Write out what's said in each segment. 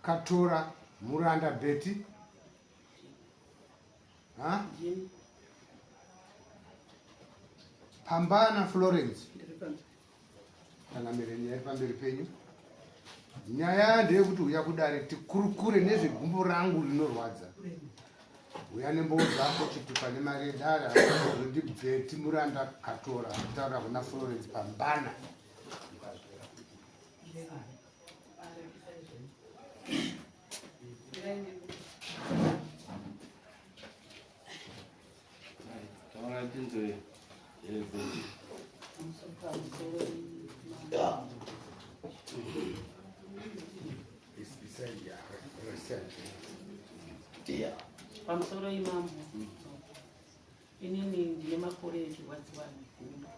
Katora Muranda Betty. Pambana Florence. Kana mireni pamberi penyu. Nyaya ndeyekuti uya kudare tikurukure nezvegumbo rangu rinorwadza. Uya nemboo dzako chiti pane maredara ndibveti Muranda Katora kutaura kuna Florence Pambana. Pamusoro imambo inini ndine makore echirwadziwa negumbo.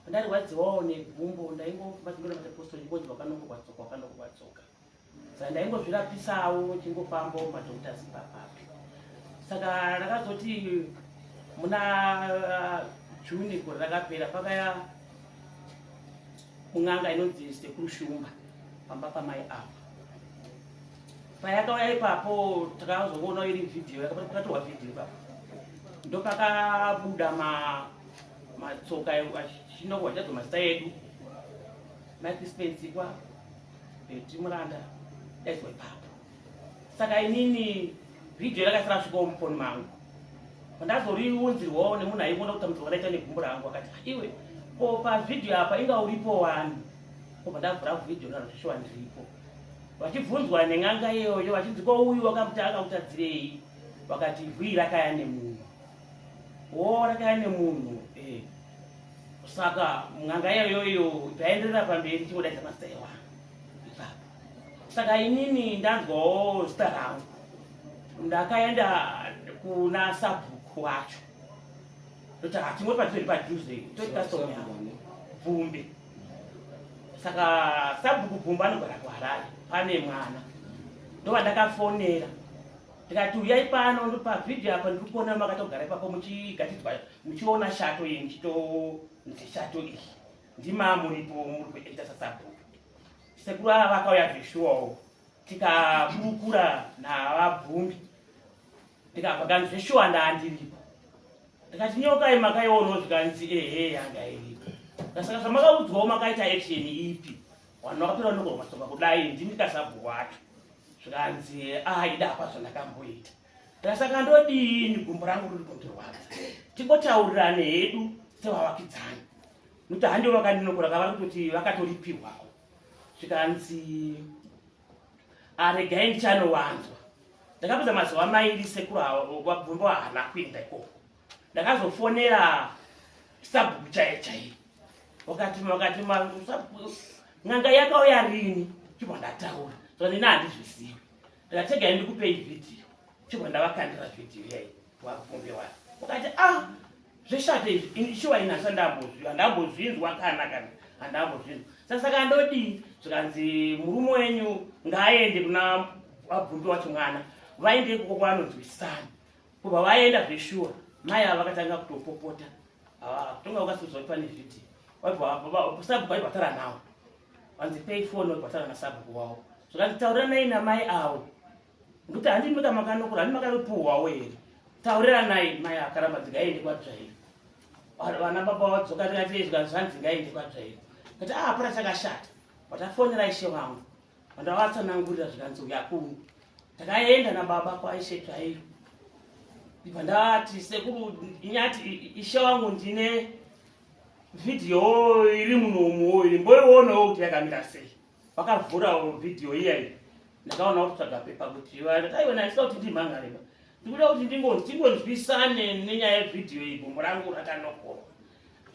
Ndarwadziwawo negumbo ndaingofamba matapostoli ngonzwa kwakanongowatsoka. Saka ndaingozvirapisawo chingofambawo madhokuta zimbabwe. Saka rakazoti muna Juni gore rakapera pakaya mung'anga inonzi Sekuru Shumba pamba pamai avo. Payakauya ipapo takazoona iri vhidhiyo yakatorwa vhidhiyo ipapo. Ndopakabuda matsoka achinongwa chadzo mazita edu nakispensikwa Betty Muranda daizwa ipapo. Saka inini vhidhiyo yakasara kusvikawo mufoni mangu. Pandazoriunzirwawo nemunhu aiona kuti mutsoka raita negumbo rangu akati iwe ko pavhidhiyo apa inga uripo wani. Kobva ndavhura vhidhiyo narazvishuwa ndiripo. Vachibvunzwa neng'anga iyoyo vachinzi ko uyu wakamuti akautadzirei, vakati vhii rakaya nemunhu. Rakaya nemunhu. Saka ng'anga iyoyo ikaenderera pamberi chingodaidza mazita ewangu ipapo. Saka inini ndanzwawo zita rangu ndakaenda kuna sabhuku wacho ndoti hatimwe patiri padhuze toikasitomi Vumbi. Saka sabhuku Vumbi anogara kuHarare pane mwana ndova ndakafonera ndikati uyai pano ndo pavhidhiyo apa ndiri kuona makatogara ipapo muchigatidzwa muchiona shato iyi muchitonzi shato iyi ndimamuripo muri kuita sasabhuku. Sekuru ava vakauya zveshuwawo tikaburukura navabvumbi ndikabva kanzi zveshuwa ndaandiripo. Ndikati nyokai makaionawo zvikanzi yanga iripo. Saka zvamakaudzwawo makaita action ipi vanhu vakapera nogorwa matsoka kudai ndindikasabhuku wacho zvikanzi ida apa zvandakamboita. Saka ndodini gumbo rangu riri kundirwadza tingotaurirane hedu sevavakidzani nokuti handiwo vakandinokura kavari kutoti vakatoripirwawo zvikanzi regai ndichanowanzwa. Ndakapedza mazuva mairi sekuru wabvumbi haana kuenda ikoko. Ndakazofonera sabhuku chaiyo wakati ng'anga yakauya rini chibva ndataura saka nini handizvizivi. Ndikategai ndikupei vhidhiyo chibva ndavakandira vhidhiyo iyai wabvumbi wayo wakati zveshato izvi shuwa ina handambozvinzwa kana handambozvinzwa. Saka ndodii zvikanzi murume wenyu ngaaende kuna wabvumbi wacho mwana vaende ikoko kwanonzwisana. Kubva vaenda zveshuwa mai ava vakatanga kutopopota tonga ukasizwa kuti pane vhidhiyo sabhuku aibhatara nawo vanzi pei foni waibhatara nasabhuku wavo zvikanzi tauriranai namai avo nokuti handimika makanokura handimakaropuhwawo here. Tauriranai mai akarambanzi ngaende kwadzvairi. Vana baba vadzoka tikati zvikanzi zvanzi ngaende kwadzvairi kati hapana chakashata. Vatafonera ishe vangu vandavatsanangurira zvikanzi uya kungu. Takaenda nababa kwaishe dzvairi ibva ndati sekuru inyati ishe wangu ndine vhidhiyo iri munomu mboionawo kuti yakamira sei. Vakavhurawo vhidhiyo iyai ndakaonawo kutsvaga pepa kuti aiwa ndisida kuti ndimhangareba ndikuda kuti tingonzwisane nenyaya yevhidhiyo iyi gumbo rangu rakanokorwa.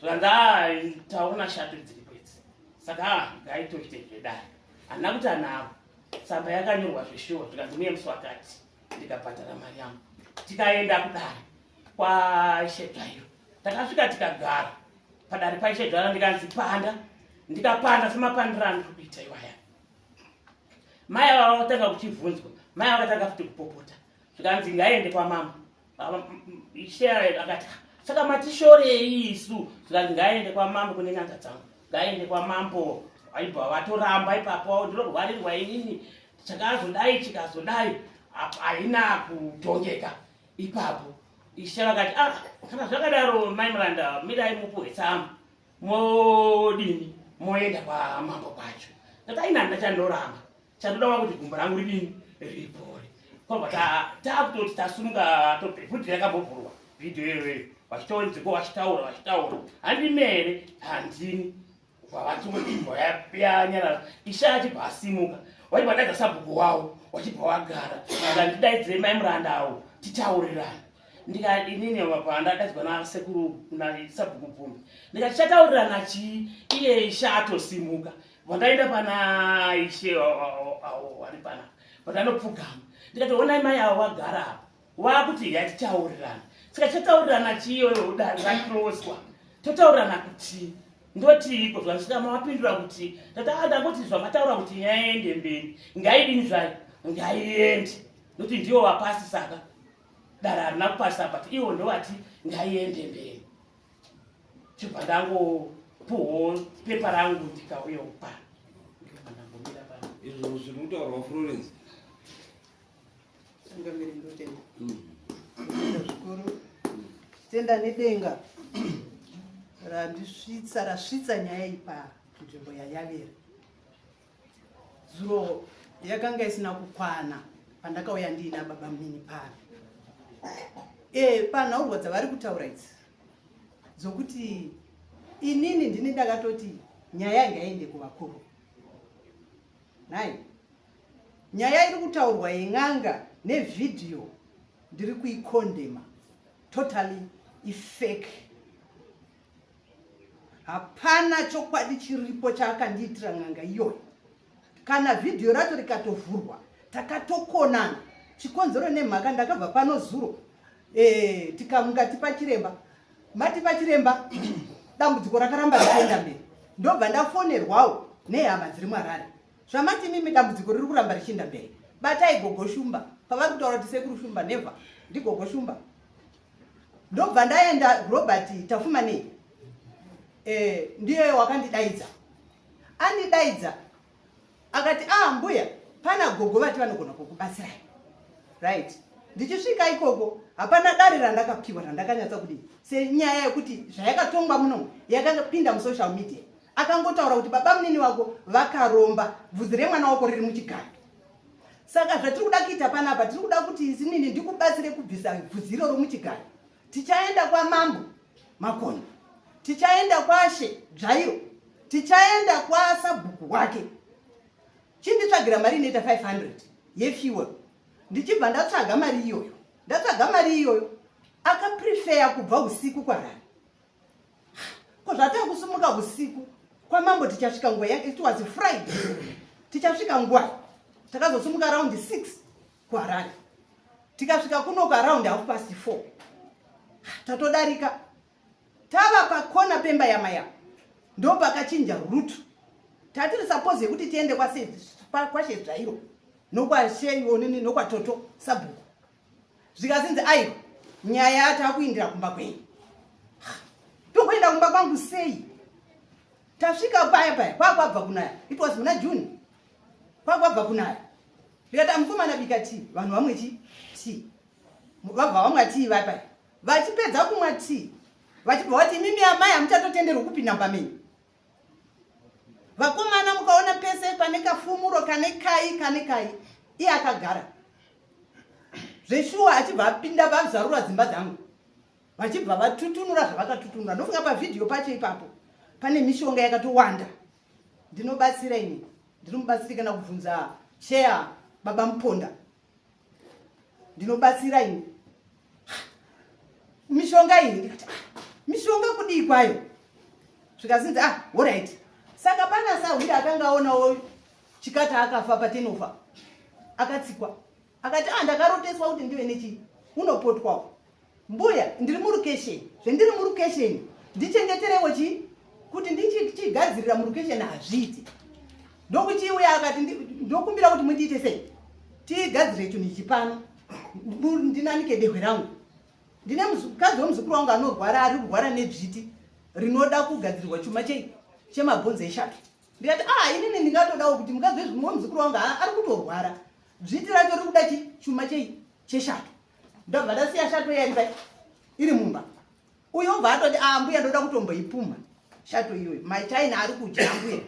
Zvikanzi taona shato dziripo idzi. Saka ngaitoite zvedare handina kuti anavo tsamba yakanyorwa zveshuwa zvikanzi muye musi wakati ndikabhadhara mari yangu tikaenda kudare kwaishedzvairo. Takasvika tikagara padare paishedzvairo ndikanzi panda. Ndikapanda semapandirano kuita iwaya. Mai ava vakatanga kuchibvunzwa mai vakatanga futi kupopota zvikanzi ngaende kwamambo. Ishe akati saka matishorei isu. Zvikanzi ngaende kwamambo kune nyanga dzangu ngaende kwamambo. Aibva vatoramba ipapo ndorwarirwa inini chakazodai chikazodai haina kutongeka ipapo ishe vakati kana zvakadaro mai Muranda mirai mupuhwe tsamba modini moenda kwamambo kwacho ndakaina ndachandoramba chandodawa kuti gumbo rangu ripore kwabva taakutoti tasumuka tobvebvudhi rakambovhurwa vhidhiyo iyoyo vachitoonzeko vachitaura handi mere handini vavatumodimbo yanyarara ishe achibva asimuka wachibva daidza sabhuku wavo wachibva wagara akandidaidzire mai Murandawo titaurirana ndikati inini pandadaidzwa nasekuru nasabhuku Pfumbi ndikati chataurirana chii iye ishe atosimuka vandaenda pana ishe wari pana vandanopfugama ndikati onai mai avo vagara apa wakuti yatitaurirana saka chataurirana chiyoyo dare rakloswa totaurirana kuti ndotiko zvasvika mavapindura kuti ndangoti zvamataura kuti yaende mberi ngaidini zvayo ngaiende nokuti ndiwo wapasi saka dare harina kupasa but iwo ndovati ngaiende mberi chibva ndangopuhwo pepa rangu ndikauyawo pano izvo zviri kutaurwa Florence tungamiri ndotenda zvikuru tenda nedenga rasvitsa nyaya iyi panzvimbo yaYaveri. Zuro yakanga isina kukwana pandakauya ndiina baba mini pano panhauwa dzavari kutaura idzi dzokuti inini ndini ndakatoti nyaya ngaende kuvakuru. Nai nyaya iri kutaurwa yen'anga nevhidhiyo ndiri kuikondema totally ifake. Hapana chokwadi chiripo chaakandiitira n'anga iyoyo. Kana vhidhiyo racho rikatovhurwa takatokonana chikonzero nemhaka ndakabva pano zuro tikamuka tipa chiremba matipa chiremba dambudziko rakaramba richienda mberi ndobva ndafonerwawo nehama dziri mwarare zvamati mimi dambudziko riri kuramba richienda mberi batai gogo Shumba pavari kutaura kuti sekuru Shumba nevha ndigogo Shumba ndobva ndaenda Robert Tafumane ndiye wakandidaidza andidaidza akati mbuya pana gogo vati vanogona kukubatsirai right. Ndichisvika ikoko hapana dare randakapiwa randakanyatsa kudii senyaya yekuti zvayakatongwa muno yakapinda musocial media akangotaura kuti baba munini wako vakaromba bvudzi remwana wako riri muchigaro. Saka zvatiri kuda kuita panapa tiri kuda kuti isinini ndikubatsire kubvisa bvudzi iroro muchigaro. Tichaenda kwamambo Makono, tichaenda kwaShe Dzvairo, tichaenda kwaSabhuku wake. Chinditsvagira mari inoita 500 yefuel. Ndichibva ndatsvaga mari iyoyo akaprefeya kubva usiku kwarari. Ko zvatava kusumuka usiku kwamambo tichasvika nguva yake. It was Friday. Tichasvika nguva takazosumuka around 6 kwarari. Tikasvika kunoku around 4:30. Tatodarika tava pakona pemba yamaya ndo pakachinja rutu. Tatiri suppose yekuti tiende kwaShe Dzvairo nokwasheyo nini nokwatoto Sabhuku. Zvikazinzi aiwa nyaya atakuindira kumba kwenyu. Tokuenda kumba kwangu sei? Tasvika paya kwakwabva kunaya. It was muna June. Kwakwabva kunaya. Vikati mukomana bika tea vanhu vamwe tea. Vabva vamwa tea vapaya. Vachipedza kumwa tea vachibva vati mimi amai hamuchatotenderwi kupinda pamenyu. Vakomana mukaona pese pane kafumuro kane kai iye akagara. Zveshuwa achibva apinda vazarura dzimba dzangu vachibva vatutunura zvavakatutunura. Ndofunga pavhidhiyo pacho ipapo pane mishonga yakatowanda. Ndinobatsira ini ndinomubatsiri kana kubvunza cheya baba Muponda. Ndinobatsira ini mishonga iyi ndikati mishonga kudii kwayo. Zvikazinzi alright. Saka pana Sahwira akanga aonawo chikata akafa patenofa akatsikwa akati ndakaroteswa kuti ndiwe nechi unopotwawo. Mbuya ndiri murukesheni zvendiri murukesheni ndichengeterewo kuti ndichigadzirira murukesheni hazviiti. Ndokuchiuya akati ndokumbira kuti mundiite sei tigadzire chinhu ichi pano ndinanike dehwe rangu. Ndine mukadzi womuzukuru wangu anorwara ari kurwara nebviti rinoda kugadzirirwa chuma chemabhonzo eshake ndikati inini ndingatodawo kuti mukadzi wezvimwe muzukuru wangu ari kutorwara zviti racho riri kuda chuma cheshato ndobva ndasiya shato iya iri mumba uyo obva atoti mbuya ndoda kutomboipuma shato iyoyo machaina ari kudya mbuya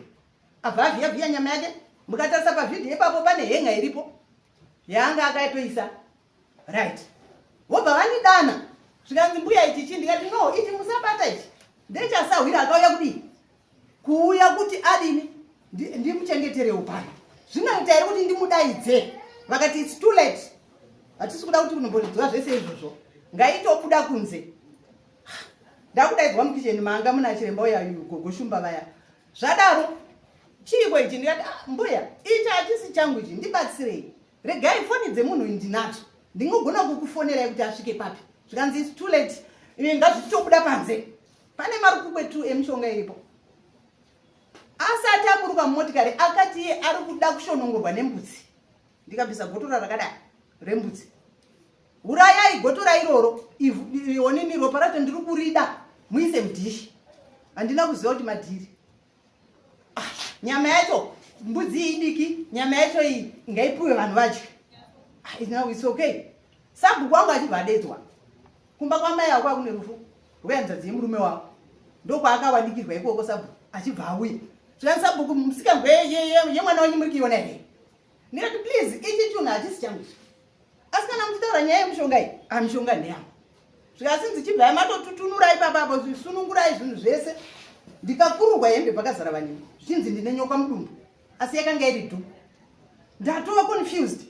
abva avhiya nyama yake mukatarisa pavhidhiyo ipapo pane henga iripo yaanga akaitoisa right wobva vanidana zvikanzi mbuya ichi chi ndikati no ichi musabata ichi ndechasahwira akauya kudii kuuya kuti adini ndimuchengeterewo pano zvinoita here kuti ndimudaidze vakati its too late hatisi kuda kuti unombodziwa zvese izvozvo ngaitobuda kunze ndakudaidzwa mukicheni manga muna chiremba uya gogoshumba vaya zvadaro chiiko ichi ndikati mbuya ichi hachisi changu ichi ndibatsirei regai foni dzemunhu ndinadzo ndingogona kukufonerai kuti asvike papi zvikanzi its too late ngazvichitobuda panze pane marukukwetu emishonga iripo asati aburuka mumotikari akati iye ari kuda kushonongorwa nembudzi ndikabvisa gotora rakadai rembudzi urayai gotora iroro onini ropa racho ndiri kurida muise mudhishi handina kuziva kuti madhiri nyama yacho mbudzi iyi idiki nyama yacho iyi ngaipiwe vanhu vadye now it's okay sabhuku wangu achibva adedzwa kumba kwamai ako akune rufu rwaenzadzi yemurume wavo ndokwaakawanikirwa ikoko sabhuku achibva auya zvani sabhuku musikambwe yemwana wenyu muri kuiona here ndikati please ichi chinhu hachisi changu asi kana muchitaura nyaya yemushonga iyi mishonga ndeyangu zvikasinzi chibva matotutunurai papapo zvisunungurai zvinhu zvese ndikakururwa hembe pakazara vanini zvichinzi ndine nyoka mudumbu asi yakanga iri dhu ndatova confused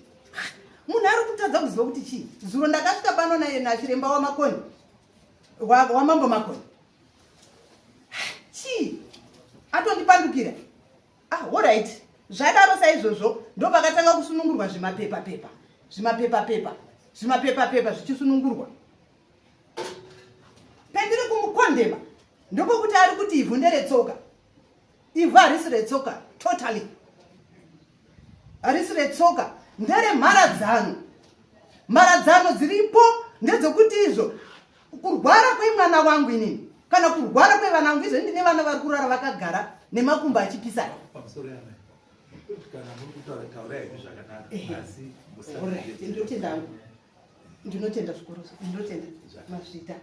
munhu ari kutadza kuziva kuti chii zuro ndakasvika pano nachiremba wamakoni wamambo makoni chii atondipandukira alright zvadaro saizvozvo ndo pakatanga kusunungurwa zvimapepa zvichisunungurwa pendiri kumukondema ndopokuti ari kuti ivhu nderetsoka ivhu harisi retsoka totally harisi retsoka ndere mharadzano dziripo ndedzokuti izvo kurwara kwemwana wangu inini kana kurwara kwevana vangu izvo ndine vana vari kurara vakagara nemakumba achipisana ndinotenda zvikuru ndinotenda mazvita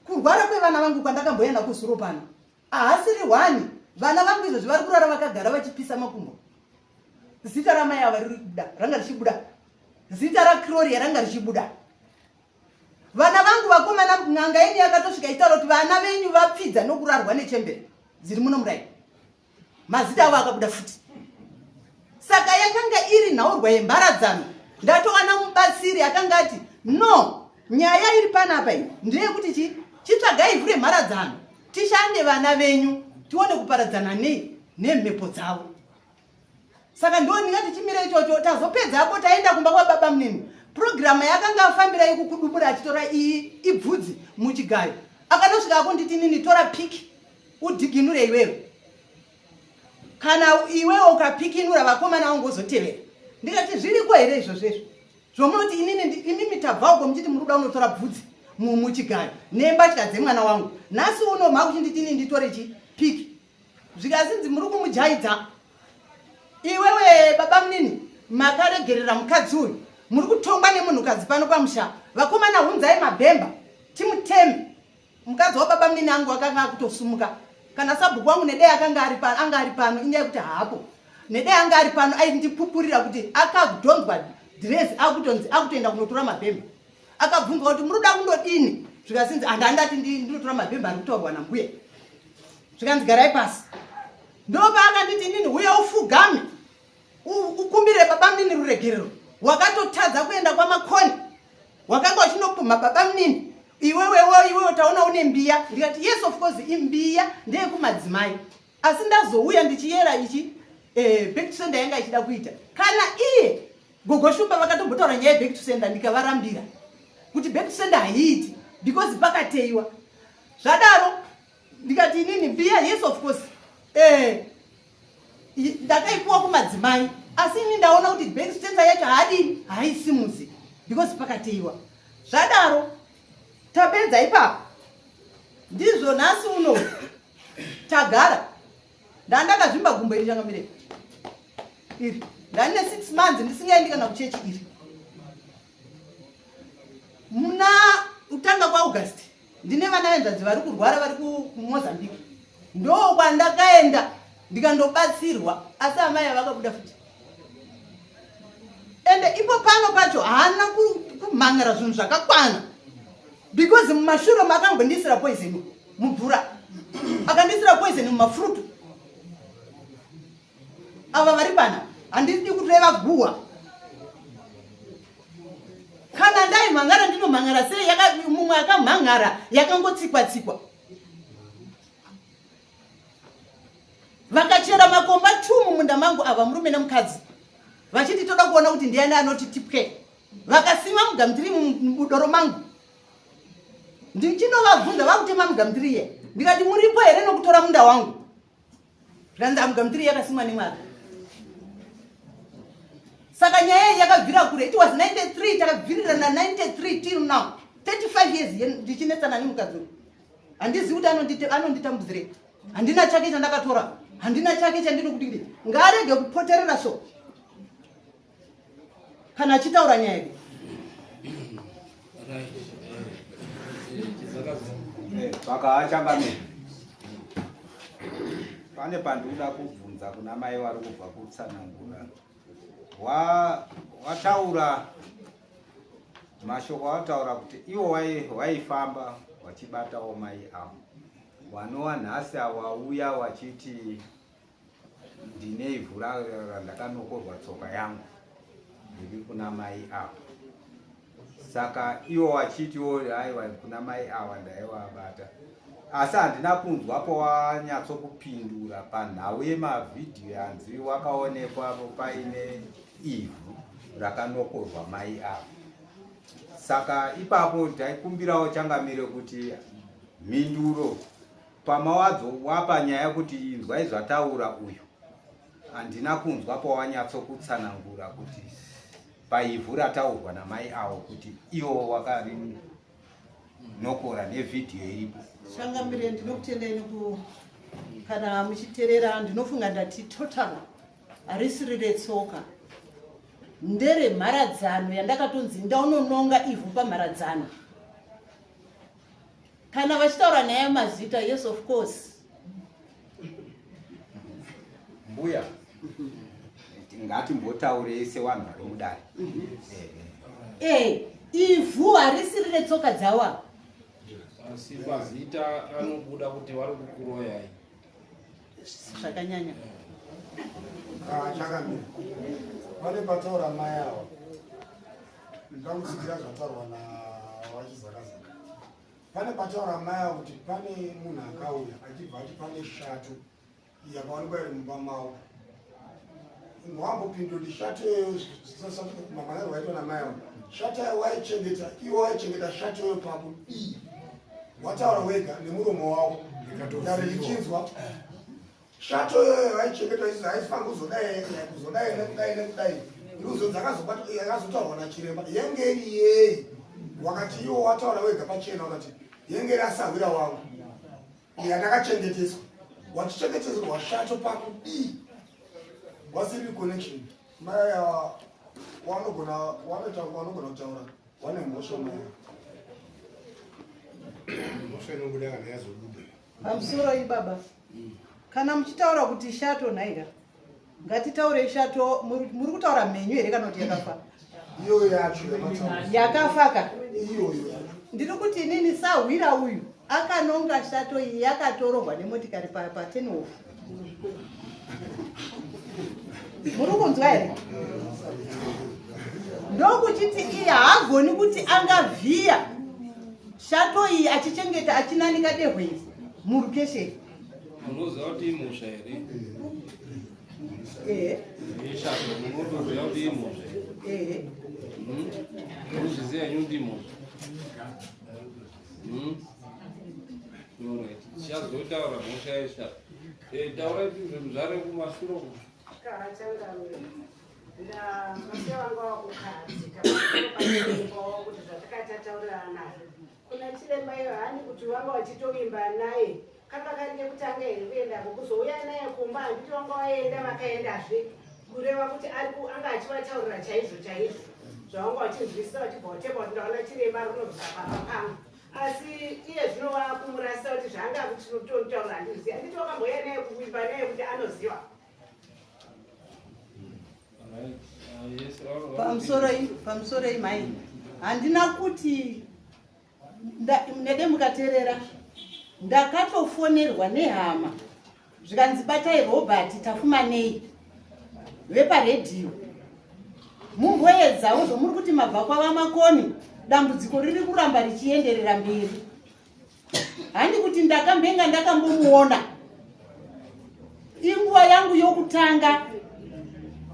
kurwara kwevana vangu kwandakamboenda kuzuro pano ahasiri hwani vana vangu izvo zvivari kurara vakagara vachipisa makumbo zita ramai ava riri kubuda ranga richibuda zita rakroria ranga richibuda vana vangu vakomana n'anga yenyu yakatosvika itaura kuti vana venyu vapfidza nokurarwa nechembere dziri muno murai mazita avo akabuda futi saka yakanga iri nhaurwa yemharadzano ndatowana mubatsiri akanga ati no nyaya iri panapa iyi ndeyekuti chitsvagai ivhu remharadzano tishande vana venyu tione kuparadzana nemhepo dzavo saka ndo ndingati chimire ichocho tazopedza apo taenda kumba kwababa munini purogiramu yakanga afambira ikukudubura achitora ibvudzi muchigayo akanosvika akunditi nini tora piki udhiginure iwewe kana iwewe ukapikinura vakomana vangu ozotevera ndikati zviriko here izvozvezvo zvomunoti inini tabva uko muchiti muri kuda unotora bvudzi muchigayo nembatya dzemwana wangu nhasi uno makuchinditi nini nditore piki zvikazinzi muri kumujaidza iwewe baba munini makaregerera mukadzi uyu muri kutongwa nemunhukadzi pano pamusha vakomana hunzai mabhemba timuteme mukadzi wababa munini angu akanga akutosumuka kana sabhuku wangu nedei anga ari pano inyaya kuti hapo nedei anga ari pano aindipupurira kuti akadhonzwa dhiresi akutoenda kunotora mabhemba akabvunzwa kuti muruda kundodini zvikasinzi handandati ndinotora mabhemba ari kutaurwa nambuya zvikanzi garai pasi ndopaakanditi nini uya ufugame ukumbire baba munini ruregerero wakatotadza kuenda kwamakoni wakanga uchinopumha baba munini iwewe taona une mbiya ndikati yes of course imbiya ndeyekumadzimai asi ndazouya ndichiyera ichi back to sender yanga ichida kuita kana iye gogoshumba vakatombotaura nyaya back to sender ndikavarambira kuti back to sender haiiti because pakateiwa zvadaro ndikati inini mbiya yes of course ndakaipuwa kumadzimai asi ini ndaona kuti back to sender yacho haisimuzi because pakateiwa zvadaro tapedza ipapo ndizvo nhasi uno tagara ndandakazvimba gumbo iri changamire iri ndane 6 months ndisingaendi kana kuchechi iri muna utanga kwaAugust ndine vana venzadzi vari kurwara vari kuMozambique ndo kwandakaenda ndikandobatsirwa asi amai avakabuda futi ende ipo pano pacho haana kumhangara zvinhu zvakakwana because mumashure makangondisira poison mumvura akandisira poison mumafrutu ava vari pana handidi kureva guhwa kana ndaimhangara ndinomhangara sei mumwe akamhangara yakangotsikwa-tsikwa vakachera makomba 2 mumunda mangu ava murume nemukadzi vachiti toda kuona kuti ndiani anoti tipwe vakasima mugamutiri mubudoro mangu ndichinovabvunza vakutema mugamutiri ye ndikati muripo here nokutora munda wangu zvanzi mugamutiri yakasimwa nemwaka saka nyaya iyi yakabvira kure it was 93 takabvirirana 93 till now 35 years ndichinetsana nemukadzi handizivi kuti anonditambudzire handina chake chandakatora handina chake chandinokudii ngaarege kupoterera so kana achitaura nyaya iyi vakaachangamira pane pandinoda kubvunza kuna mai vari kubva kutsanangura wataura mashoko wataura kuti iwo waifamba wachibatawo mai avo wanova nhasi wauya wachiti ndine ivhu randakanokorwa tsoka yangu ndiri kuna mai avo saka iwo wachitiwo aiwa kuna mai ava ndaivabata asi handina kunzwapo wanyatsokupindura panhau yemavhidhiyo yanzi wakaonekwa paine ivhu rakanokorwa mai avo saka ipapo ndaikumbirawo changamire kuti mhinduro pamawadzo wapa nyaya kuti inzwai zvataura uyu handina kunzwapo wanyatsokutsanangura kuti paivhu rataurwa namai avo kuti iwo wakarinokora nevhidhiyo iripo changamire ndinokutendai kana muchiteerera ndinofunga ndati total harisiri retsoka nderemharadzano yandakatonzi ndaunononga ivhu pamharadzano kana vachitaura nyaya mazita yes of course mbuya ngatimbotaurei sevanhu vari mudare ivhu harisiri retsoka dzawa asi mazita anobuda kuti vari kukuroyai zvakanyanya chakamira pane pataura mai avo ndingamusikira zvataurwa navachizakazaka pane pataura mai avo kuti pane munhu akauya achibva ati pane shato yakaonekwa iri mumba mavo wambopindura shato iyoyo mamanaro waitwa namai avo shato yayo waichengeta iwo waichengeta shato iyoyo pakudii wataura wega nemuromo wavo dare richinzwa shato iyoyo waichengeta isi haifanga kuzodai nekudai iruzo dzakazotaurwa nachiremba yenge iri yei wakati iwo wataura wega pachena wakati yenge iri asahwira wangu yandakachengeteswa wachichengeteswa shato pakudii wasiri connection mai ava vanogona kutaura vane mhosva mai pamusoro ibaba kana muchitaura kuti shato nhaira ngatitaurei shato muri kutaura mhenyu here kana kuti yakafa iyoyo yacho yakafaka iyoyo yacho ndiri kuti inini sahwira uyu akanonga shato iyi yakatorogwa nemotikari patenofu muri kunzwa here ndokuchiti iye haagoni kuti angavhiya shato iyi achichengeta achinanika dehwezi murukesheni munoziva kuti imhosva here ishato munotoziva kuti imhosva here munozviziva nyu kuti imhosva tichazotaura mhosva yeshato taurai zvinhu zvare kumasuro masiya wanga wakukadzi kaaaaioo kuti zvatakatataurira naye kuna chiremba iyo hani kuti wanga wachitovimba naye kakakarike kutanga here kuenda kukuzouya naye kumba handiti vanga vaenda vakaendazve kureva kuti anga achivataurira chaizvo chaizvo zvavanga vachinzwisisa vachibva vatepa kuti ndaona chiremba rinobvapa pangu asi iye zvino vakumurasisa kuti zvanga kuti tinototaura handizivi handiti vakamboya naye kuvimba naye kuti anoziva pamusoro imai handina kuti nede mukateerera ndakatofonerwa nehama zvikanzi batai Robert tafumanei veparedhiyo mumboedzawo zvomuri kuti mabva kwava makoni dambudziko riri kuramba richienderera mberi handi kuti ndakambenga ndakambomuona inguva yangu yokutanga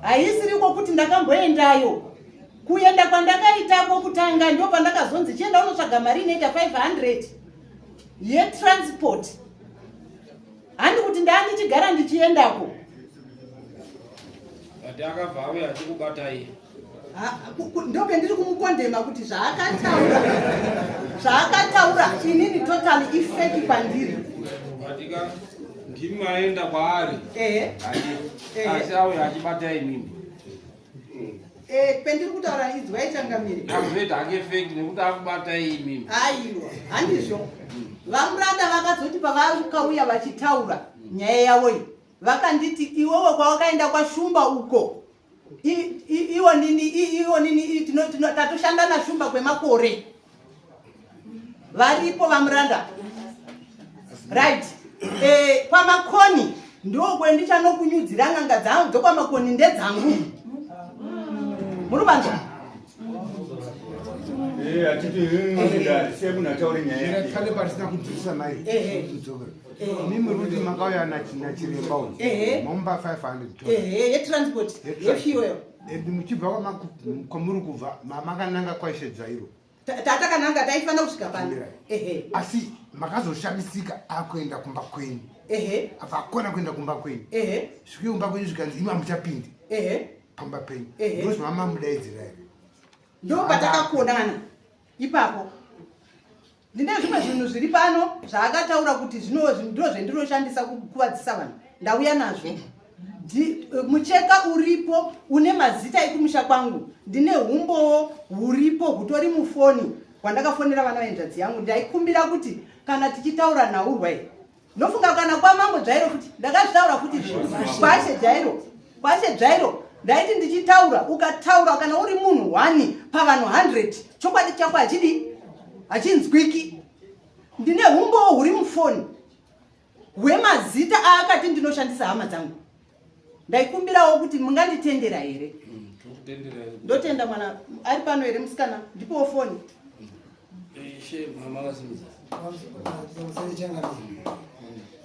haisiriko kuti ndakamboendayo kuenda kwandakaitako kutanga ndo pandakazonzi chienda unotsvaga mari inoita 500 yetransport handi kuti ndaandichigara ndichiendako ati akabva auya achikubatai ndobe ndiri kumukondema kuti zvaakataura inini totally ifeki pandiri atika ndimi aenda kwaari asi auya achibatai mimi pendiri kutaura idzi waichangamiri akuzvoita hake feki nekuti akubatai mimi aiwa handizvo vamuranda vakazoti pavakauya vachitaura nyaya yavoyi vakanditi iwewe kwawakaenda kwashumba uko iwo nini tatoshanda nashumba kwemakore varipo vamuranda right kwamakoni ndokwendichanokunyudzira ng'anga dzangu dzokwamakoni ndedzangu murubanza pale patisina kunzwisisa mai mimi kuti makauya nachiremba uyu maumba 500 yetransport yefuel muchibva kwamuri kubva makananga kwaishe dzvairo tatakananga taifanira kusvika pano asi makazoshamisika akuenda kumba kwenyu apakona kuenda kumba kwenyu svikai kumba kwenyu zvikanzi imi hamuchapindi pamba penyu ndozvimama mudaidzira here ndo patakakonana ipapo ndine zvimwe zvinhu zviri pano zvaakataura kuti ndo zvendinoshandisa kukuvadzisa vanhu ndauya nazvo mucheka uripo une mazita ekumusha kwangu ndine humbowo huripo hutori mufoni hwandakafonera vana venjadzi yangu ndaikumbira kuti kana tichitaura nhaurwa iyi nofunga kana kwamambo dzvairo futi ndakazvitaura futi kwashe dzvairo ndaiti ndichitaura ukataura kana uri munhu 1 pavanhu 100 chokwadi chako hachinzwiki ndine humbowo huri mufoni hwemazita aakati ndinoshandisa hama dzangu ndaikumbirawo kuti munganditendera here ndotenda mwana ari pano here musikana ndipowo foni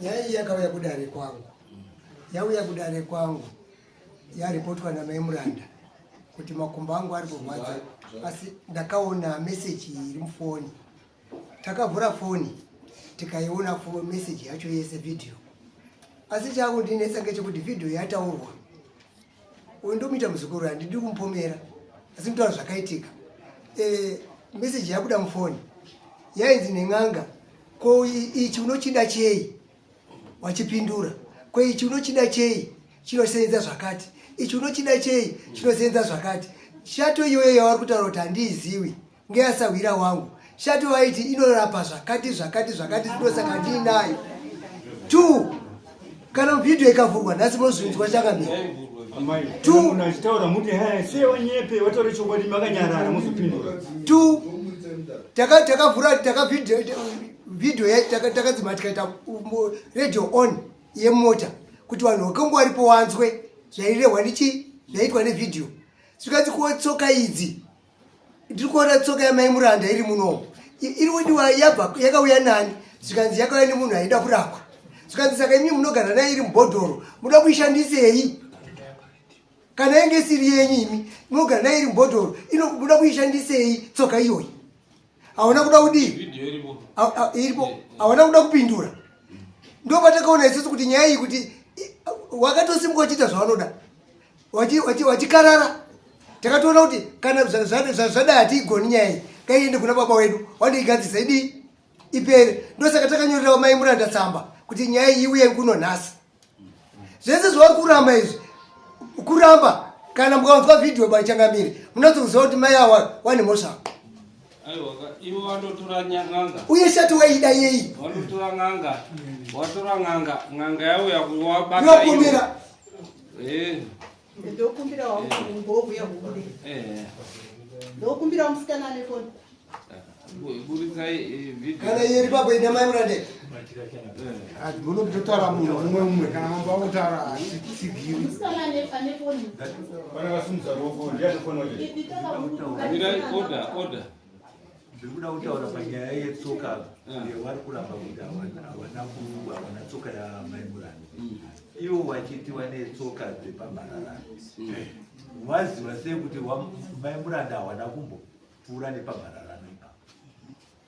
nyaya iyi yakauya kudare kwangu yaripotwa namai muranda kuti makumbo angu ari kurwadza asi ndakaona meseji iri mufoni takavhura foni tikaiona meseji yacho yese vhidhiyo asi changu ndinesa ngechekuti vhidhiyo yataurwa uyu ndomuita muzukuru handidi kumupomera asi mutaura zvakaitika meseji yakuda mufoni yainzi nen'anga ko ichi unochida chei wachipindura ko ichi unochida chei chinosenza zvakati ichi unochida chei chinosenza zvakati shato iyoyo yavari kutaura kuti handiizivi ngeyasawira wangu shato vaiti inorapa zvakati zvinosaka ndiinayo 2 kana vhidhiyo ikavhurwa nhasi munozvinzwa chakamira unachitaura muti sewa nyepe wataura chokwadi makanyarara muzopindura 2 takavhura vhidhiyo takadzima tikaita radio on yemota kuti vanhu vakangu varipo wanzwe zvairehwa ndichi zvaitwa nevhidhiyo zvikanzi kuva tsoka idzi ndiri kuona tsoka yamai muranda iri munomo iri wediwa yabva yakauya nani zvikanzi yakauya nemunhu aida kurapwa zvikanzi saka imi munogara naye iri mubhodhoro muda kuishandisei kana yange isiri yenyu imi munogara naye iri mubhodhoro muda kuishandisei tsoka iyoyi hauna kuda kudii iripo hauna kuda kupindura ndo patakaona isusu kuti nyaya iyi kuti wakatosimuka wachiita zvavanoda wachikarara takatoona kuti kana zvada hatiigoni nyaya iyi ngaiende kuna baba wedu wandiigadzisa idi ipere ndosaka takanyorera mai muranda tsamba kuti nyaya iuye kunonhasa. Zvese zvari kuramba izvi kuramba kana mukaunzwa vhidhiyo Changamire munozoziva kuti mai awa wane mhosva. Aiwa, ivo wandotora ng'anga. Uye shati waida yei. Wandotora ng'anga. Watora ng'anga yauya kuwabata. Yokumbira. Ndokumbira ngokuya kubude. Ndokumbira musikana ane foni. Burisai video. Kana yeri baba ina mai murande. Munotora munhu umwe kana mambo akutaura sigiri. Musikana ane foni. Bana vasumudza ruoko ndiyatofona kuti. Order. Ndikuda kutaura panyaya yetsoka vari kuramba kuti hawana tsoka yamaimurani. Ivo vachitiwa netsoka dzepamharara. Waziva sei kuti maimuranda hawana kumbopfuura nepamhararano ipapo.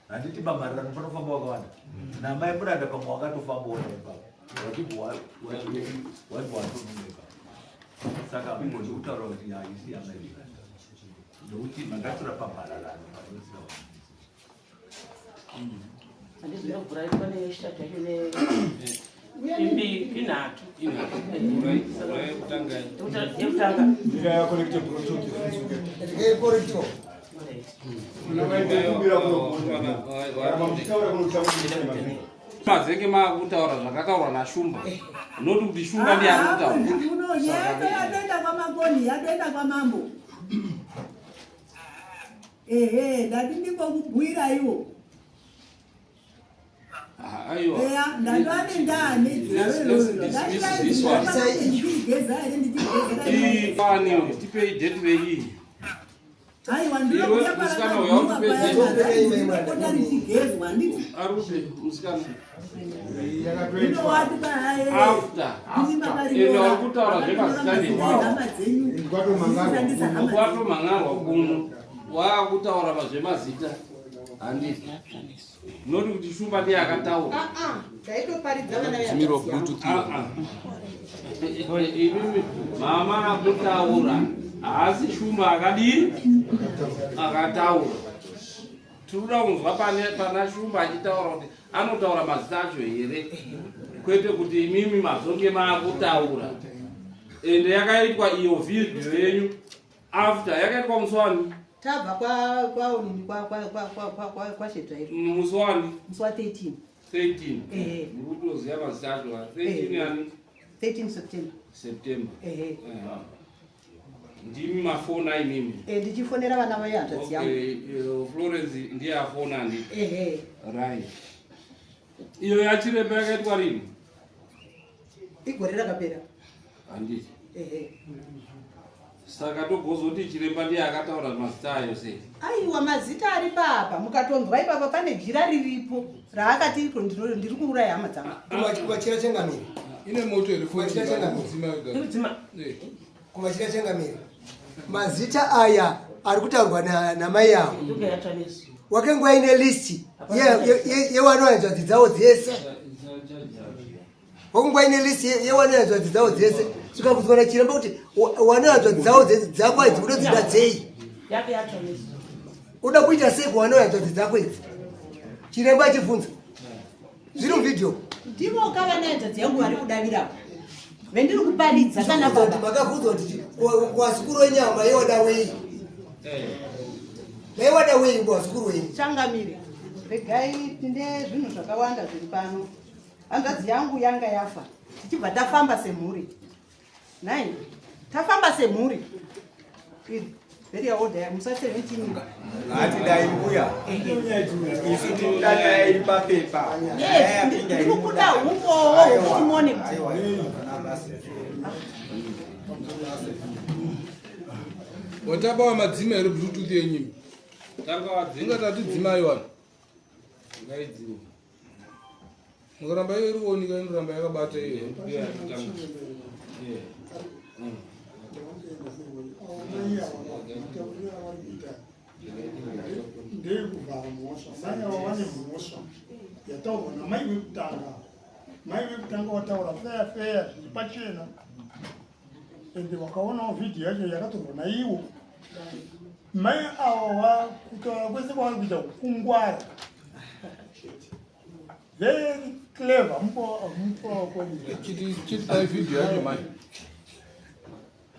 Handiti pamhararano panofamba wakawanda. Namaimuranda pamwe wakatofambawo naipapo. Watonomeka. Saka mbo ndikutaura kuti haisi yamaimuranda. Nokuti mangatora pamhararano panosika. Andizvina mvura iri pane shati yacho inhatu. Yekutanga. Ndira yakonekte Bluetooth. Korekto. Mazenge makutaura zvakataurwa naShumba. Noti kuti Shumba ndiye akutaura. Yatoenda kwamagoni, yatoenda kwamambo. Ndati ndingokubhuira iwo. Aiwa. Ndatoane ndani. Tipei date rei. Aiwa ndinokuya musikana uya utipe date. Arute musikana. After. Ino wakutaura zvemazita newawo. Kwato mangarwa kuno. Wakutaura zvemazita. Handisi. Noti kuti Shumba ndiye akataura. Ndaitoparidza vana Dzimiro Bluetooth. Imimi mama akutaura. Asi Shumba akadini? Akataura. Tinoda kunzwa pana Shumba achitaura kuti anotaura mazita acho here. Kwete kuti imimi mazonge maakutaura. Ende yakaitwa iyo video yenyu. After yakaitwa muswani. Tabva kwa Shedrairi. Muswani. Muswa 13. 13. Ndikutoziva mazita acho. 13 yani? 13 September. September. Ndimi mafona imimi. Ndichifonera vana vayo hanzvadzi yangu. Florence ndiye afona ndi. Right. Iyo yachiremba yakaitwa rini? Igore rakapera. Handiti. Saka togozoti chiremba ndiye akataura mazita ayo sei? Aiwa mazita ari papa. Mukatonzwa ipapa pane jira riripo raakati ndiri kuuraya hama dzangu. Kumachira Changamire. Ine moto iri Kumachira Changamire. Kudzima. Kumachira Changamire. Mazita aya ari kutaurwa namai avo. Wakenguva ine listi yewanowanzvadzi dzavo dzese. Wakenguva ine listi yewanowanzvadzi dzavo dzese. Tikabvunzwa nachiremba kuti wanowanzvadzi dzavo dzako idzi unodzida dzei? Uda kuita sei kuwanowanzvadzi dzako idzi? Chiremba achibvunza. Zviri muvhidhiyo. Ndimo kavanawanzvadzi yangu vari kudavirapo. Vendiri kuparidza kana baba. Makabvunzwa kuti wasikuru wenyama yewada wei? Yewada wei wasikuru wenyu? Changamire. Regai tine zvinhu zvakawanda zviri pano. Hanzvadzi yangu yanga yafa. Tichibva tafamba semhuri. Nai. Tafamba semhuri. Very old musaseventeen. Ati dai mbuya. Isi tindaya iri papepa. Yes, ndikukuda huko kuti muone. Wataba wa madzima ere Bluetooth yenyu? Tanga wadzinga. Ungatati dzimai wana. Ngaidzima. Mukaramba iri kuoneka inoramba yakabata iyo. Ndiri kuvhara mhosva. Mai ava vane mhosva yataurwa namai vekutanga. Mai vekutanga wataura feya zviri pachena. Ende wakaonawo vhidhiyo yacho yakatorwa naiwo. Mai ava kutaura kwese kwavari kuita kukungwara. Very clever mpo kwa chiti video yacho manje.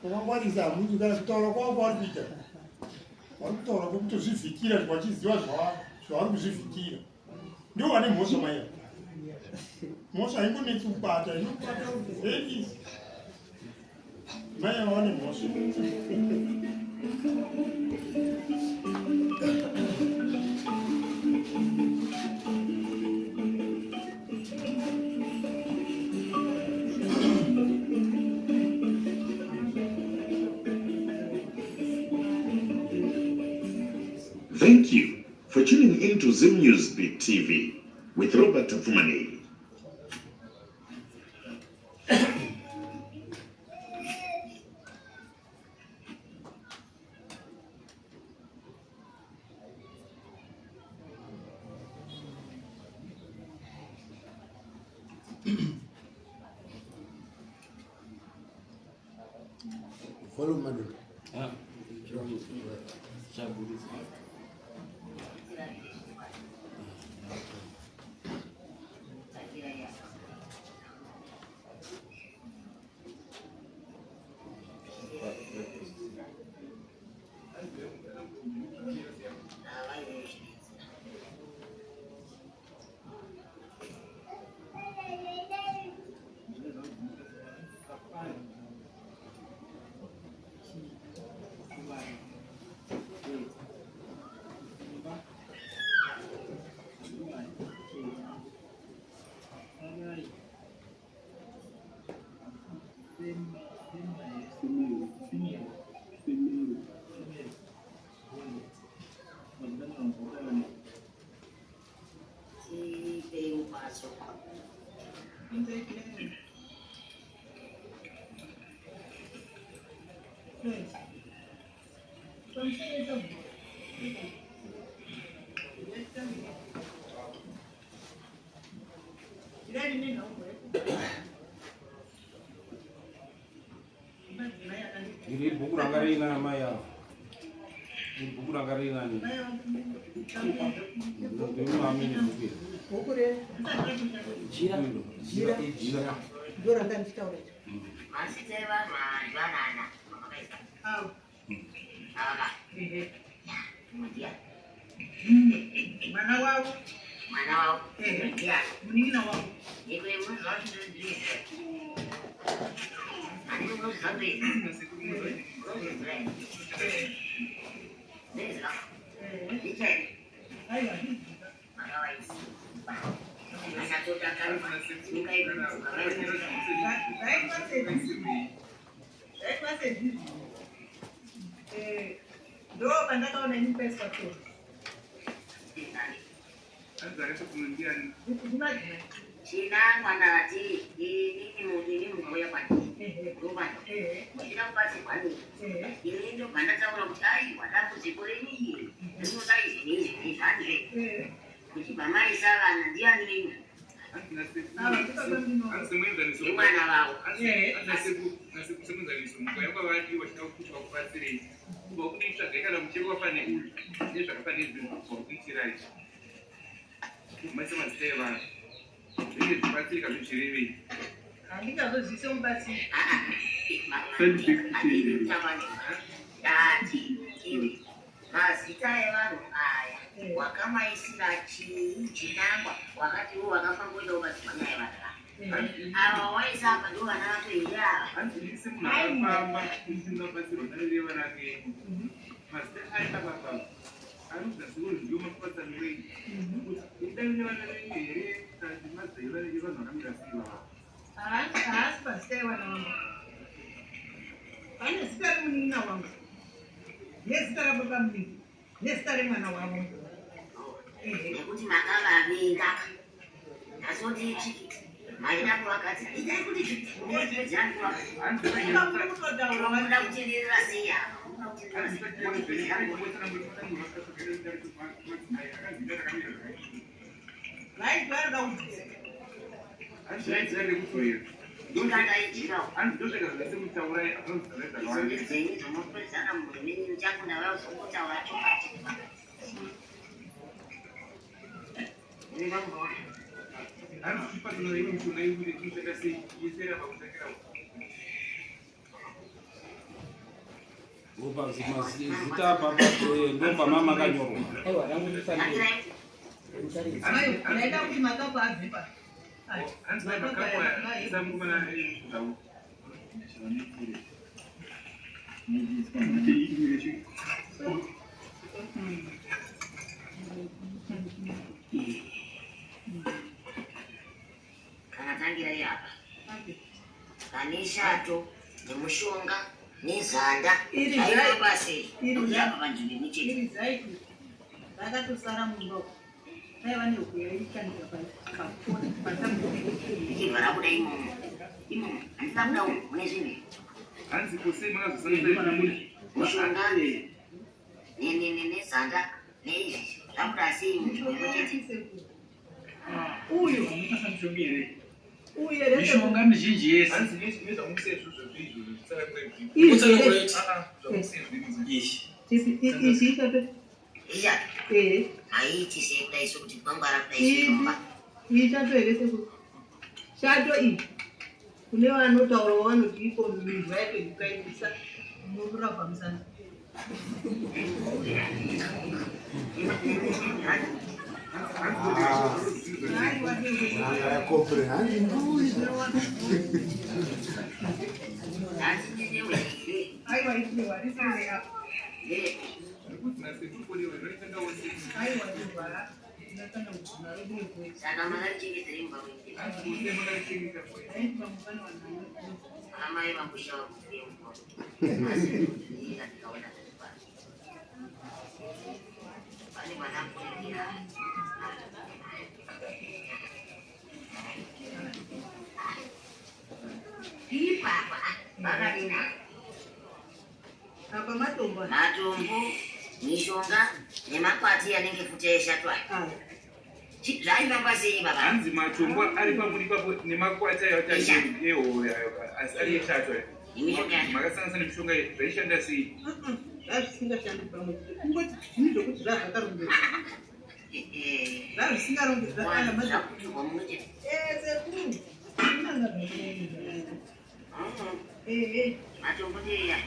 Unangwanisa munhu kana kutaura kwako ari kuita. Vari kutaura kwekutozvivhikira vachiziva zvavari kuzvivhikira. Ndio vane mhosva maya. Mhosva ingonetsi kubata, inobata zvedi. Maya vane mhosva. Thank you for tuning in to Zim Newsbeat TV with Robert Fumani. Follow madam. Ini buku rangarina Maya. Ini buku rangarina ni. Ini mami ni buku. Buku re. Jira. Dora kan chitaura. Masih sewa mana anak. Ah. Apa? Ya, kemudian. Mana wau? Mana wau? Ya. Menina wau. Ibu ibu zon dulu. Ani ibu zon dulu. Ini lah. Ini. Ayo. Mana wau? Anak tu dah kan suka ibu. Baik masih. Do banda kau nani pesa tu. Cina mana lagi ini mungkin apa? Rumah. Cina pasti padu. Ini tu mana jauh orang cai, wadah tu si boleh ni. Itu saya sini sani. Kuci mama isalah dia ni. Gimana bau? Wakama isila chinangwa wakati huo wakafangoja ubasimanya wataka awa waisa hapa ndio wanawake ila kuti makava vinga azoti ichi maina kwakati ida kuti zvizanwa unoda kutenderera sei zita baba ndo mama kanyorwa. Aiwa rangu ndifambire. Naenda kuti makapu abvipa. Kanatangira yapa. Kanishato nemushonga nezanda. Aina basi. Yapa banjini niche. Iri zaidi. Vakatosara mundoko. Aiva nekuyaikandira Ikivara kuda imomo. Imomo. Andisa kuda mune zvimwe. Hanzi kusema nazosana mushonga nezanda neizvi. Zvakuda sei muchigwebo chete. Uyu. Mishonga mizhinji yese. Haiti sekuda iso kuti kwangwara kuda iso. Ichato here sekuru. Shato iyi. Kune vanotaura vanoti iko minhu yaito ikaitisa mukurabva musana. Matombo, mishonga nemakwati anenge futa eshatwa. Zvaifamba sei baba? Hanzi matombo ari pamuri papo nemakwati ari eshatwa. Makasangana nemishonga zvaishanda sei? Zvisingashandi pamwe. Kungoti zvinhu zvokuti zvazvakarongedzwa. Zvisingarongedzwa kana zvakutirwa mumwe chete. Sekuru. Matombo ndeya.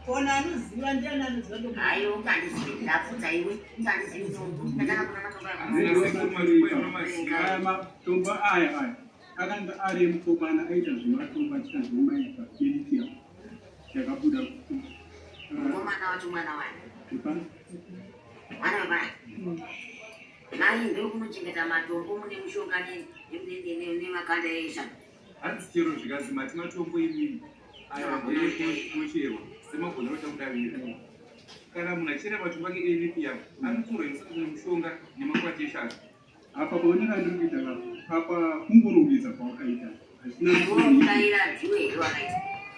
Ona anoziva ndiani anoziva ndo. Hayo ungandizivi ndapfuta iwe. Ungandizivi ndo. Ndakana kuna matombo aya akanga ari mukomana aita zvematombo achikazvomaita kiritia yakabuda mukomana wacho mwana wani mwana webana mai ndo kunochengeta matombo mune mushonga nemakanda esha. Hanzi chero zvikazi mati matombo imini ayomocherwa semagonero chakudavira kana munhu achichera matombo ake enepia anotorwa imusana mushonga nemakwati eshato. apa paoneka ndiri kuita apa kungorongedza kwawakaita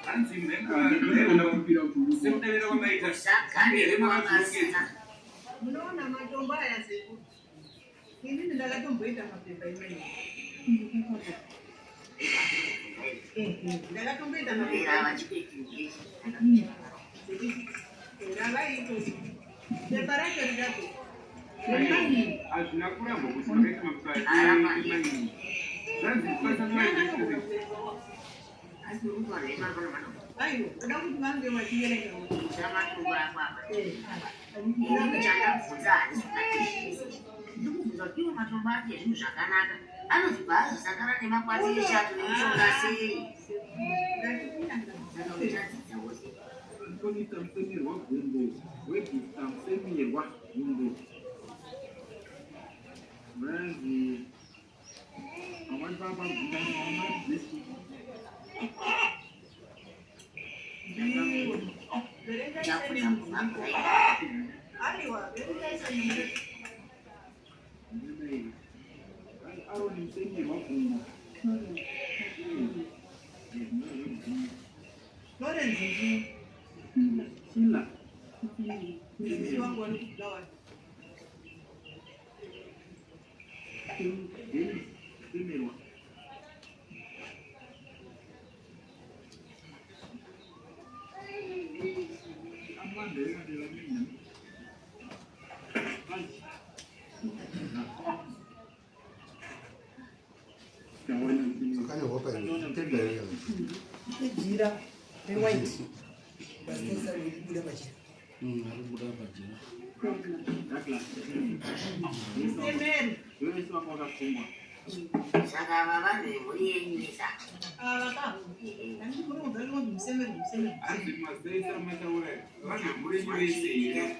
hanzi mnendaakupira kuti semudavira kwamaita munoona matombo aya sekuru. Inini ndakatomboita mapepa imweni. Ndakatomboita mapepa. Ndavaito. Pepa racho rikato. hazvina kuramba kuti makaita mapepa zvanzi kwasanaa Aiyo, kuda kuti vange vachierenga matombo akwapa. Ndichandabvunza ndikubvunza kuti iwo matombo ake zvinhu zvakanaka anozibva azosangana nemakwati eshato nemushonga sei. Konisa musemerwa gumbo webvisa musemerwa gumbo vanzi awani baba mvundaamazisi aroni musemerwa gumbo Lorenzi Sila. Sisi wangu walikugawa. Semerwa. rinda rewaiti buda pachira Saka vanhu vemhuri yenyu isa. Asi mazaisa mataura vanhu vemhuri yenyu vese here.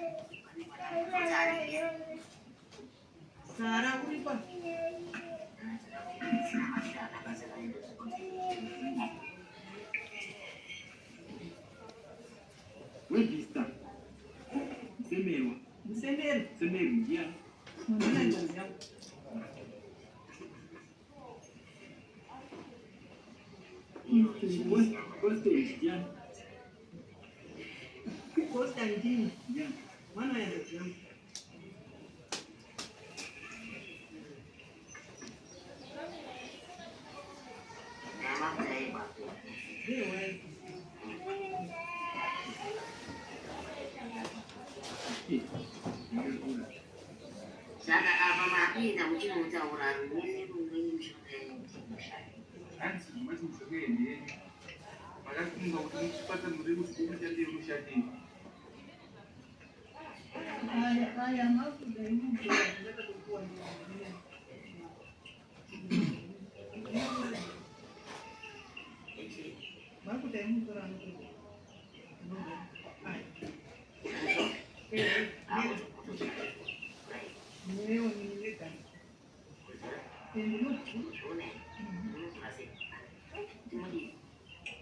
Sara kuripa. Webista. Semerwa. Semeru ndiya. Constantine. Mwana ya ndugu. Saka apa mapinda muchinotaura rumweni rumweni mushonga. Hanzi mati mushonga yenyu. Makafunga kuti muchipata muri kuti muchandei mushadei. Aya mafuta emuntu ndakatokuwa mafuta emuntu anotokuwa Neo niweka. Ndio.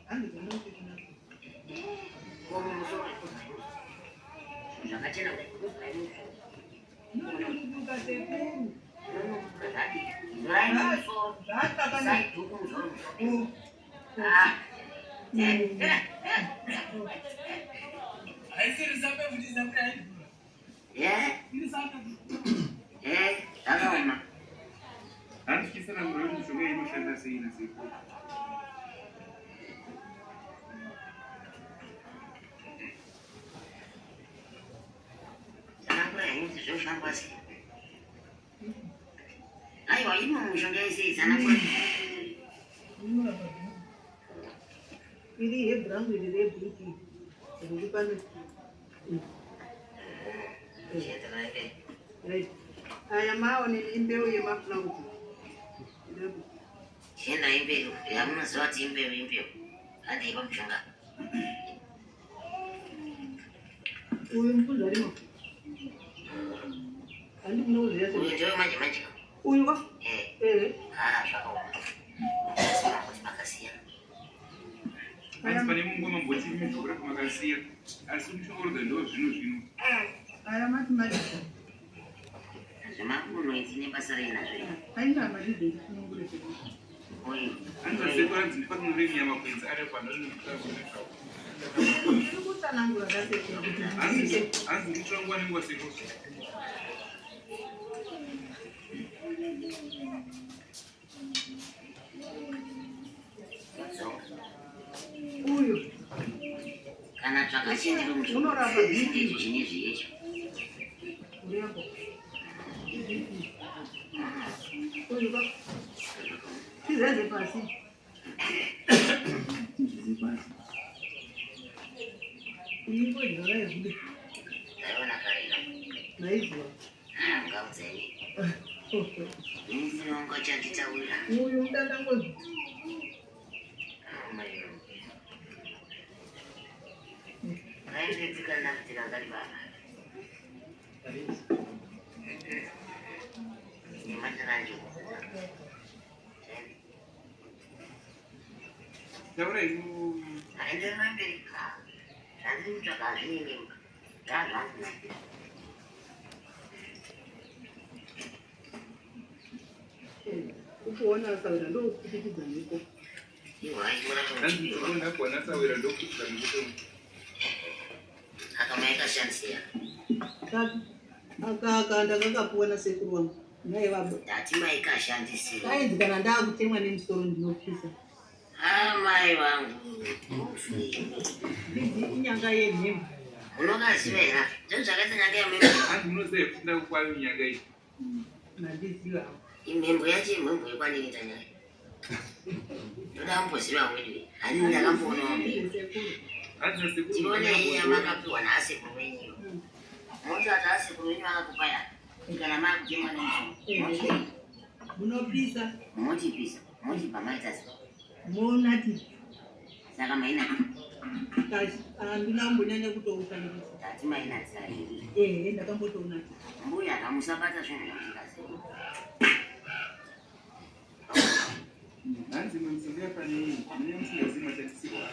Andi kana kuna. Como nosotros. Zakachena kufanya. Ndio kateku. Hata kana tuko Aisiri sabe kuti zakai. Ni sabe. Akaona. Hanzi kisana muri mushonga inoshanda sei na sei. Zvoshamba sei? Aiwa, ino mushonga yese dzanakwa. Iri yebrangu iri rebhuki. Iri pano. Right. Aya maone imbeu yemaflauti. Chena imbeu, yamunoziva kuti imbeu. Andeipa mushonga. Uyu mukudzi arimo. Andi kunoziva sei. Uyu ndio manje. Uyu kwa? Zvakaoma. Sina kuti makasiyana. Hanzi pane mumwe mamboti mishonga makasiya. Asi mushonga unoda ndo zvino. Aya mati. Zvemakuno idzi nebasa reinazvo. Haina madhidhi kunongure sei. Uyu. Hanzi sekoranzi ndifanira uri nyama kwenzi ari panoni kutaura zvawo. Kusanangura zvase. Hanzi ndichangwa nenguva sekoso. Uyu. Kana zvakachendera mushonga. Unorapa zvinhu zvinezvi icho. Uriyapo. Uyu kwa? Tizeze pasi. Uyu kwa ndora yebude. Ndaiona karina. Naiziva. Ngauzeni. Mufunga chanditaurira. Uyu mudandangodzi. Vaindedzikana kuti kagari baba. Nemacharanjo. Taura imu. Haenderera mberi. Handiri kutsvaka zvinenge. Ndazvangu. Ukuona saura ndokupitidza niko. Hanzi ndikuona kuona saura ndokupitidza niko. Akamaikashandisira. Aka ndakakapuwa nasekuru wangu. Naye baba. Ndati maikashandisira. Ainzi kana ndakutemwa nemusoro ndinopisa. Mai vangu. Ndidzi inyanga yenhema. Unokaziva here? Ndizvo zvakaita nyanga yemhembo. Hanzi munoziva kuti ndakukwayo nyanga iyi. Nandiziva. Imhembo yacho imhembo yekwandinoita nyanga. Ndamboziva wewe. Hani ndakamboona wewe. Tione iye amakapiwa nasekuru wenyu. Moto atasekuru wenyu akakupaya. Kana makujema nezvo. Munopisa. Motipisa. Motipa maitasi. Monati. Saka maina. Andina mbonyanya kutoutanira. Tati maina tsari. Ndakambotoona. Mbuya kamusabata zvinhu zvakasi. Nanzi mumsongea pani mnyamsi lazima tatisiwa.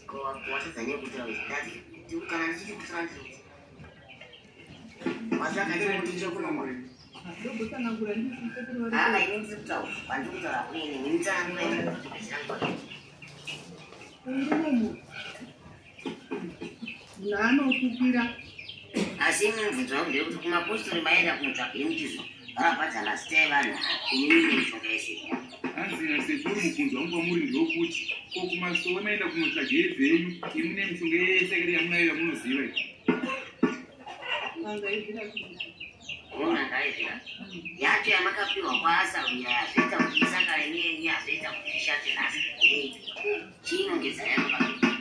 Kwa Tanzania kutawi tati tukana chichi kutranslate. Masaka ndio ndicho kuna mwe. Ndio sana ngura ndisi sekuru wale. Ini mzito. Bantu kutara kuni ni mtango ene. Ngumu. Nano kupira. Asi mvunzo wangu kuti kumapostori maenda kunotsvaka muchizo vakapadza nasiteva inini mishongaisi anzi sekuru mubvunzo wangu wamuri ndokuti ko kumasowe maenda kunotsvaga yebvenyu imune mishonga yese kati yamunayo yamunoziva onangaizvira yacho yamakapirwa kwaasauya yazvoita kuti isangane neni yazvoita kuti ishate nhasi chiinongedza yamakapirwa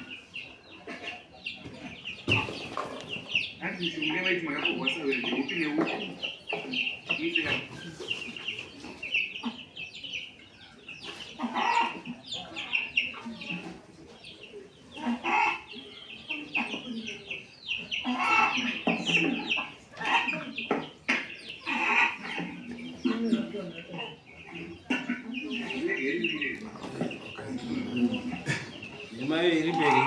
anzi mishonga maiti makakohwasa wende upi neupi iiseka Imayo iri mberi.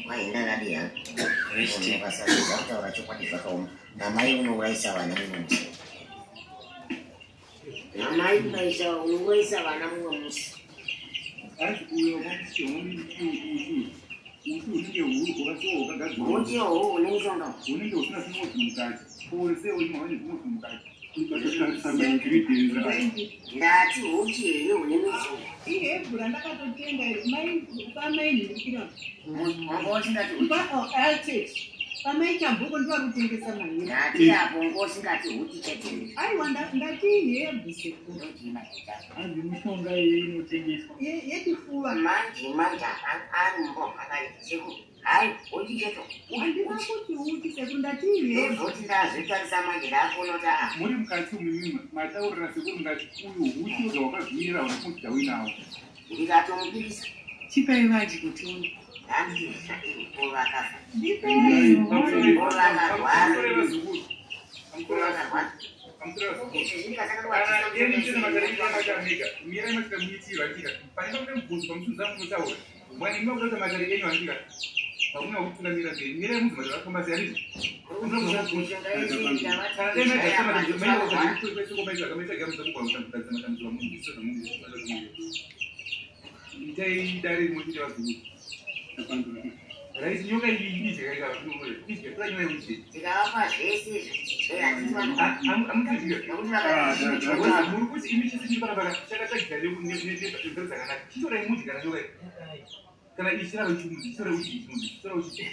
waenda kadiya unokasadza kutaura chokwadi zvakaoma namai unouraisa vana mumwe musi namai unouraisa vana mumwe musi unenge usina zvinoti mukati poreseo imavane zvinoti mukati ndati huki here une miso ihebhura ndakatotenga pamainhukira ngosingati pamai chamboko ndivari kutengesa mari ndati apo ngosingati huki chete aiwa ndati ihebhu sekuru andi mishonga inotengeswa yetifuva manje arimbo akaisekuru hayi huki cheto andina kuti huki sekuru ndati ihebhu zoti ndazvitarisa manje ndakonota muri mukati mumimi mataurira sekuru ngati uyu huki oga wakazvimira unakuti winawo ndikatomupirisa chipai vaji kutona ovakafa Raisi nyoka hii chekaika vile hivi kwa nini wewe tikawapa zvese muri kuti imichi sisi barabara chakatagira nekudzera kana chitora imuti kana nyoka kana ishira uchimuti chitora uchimuti chitora uchimuti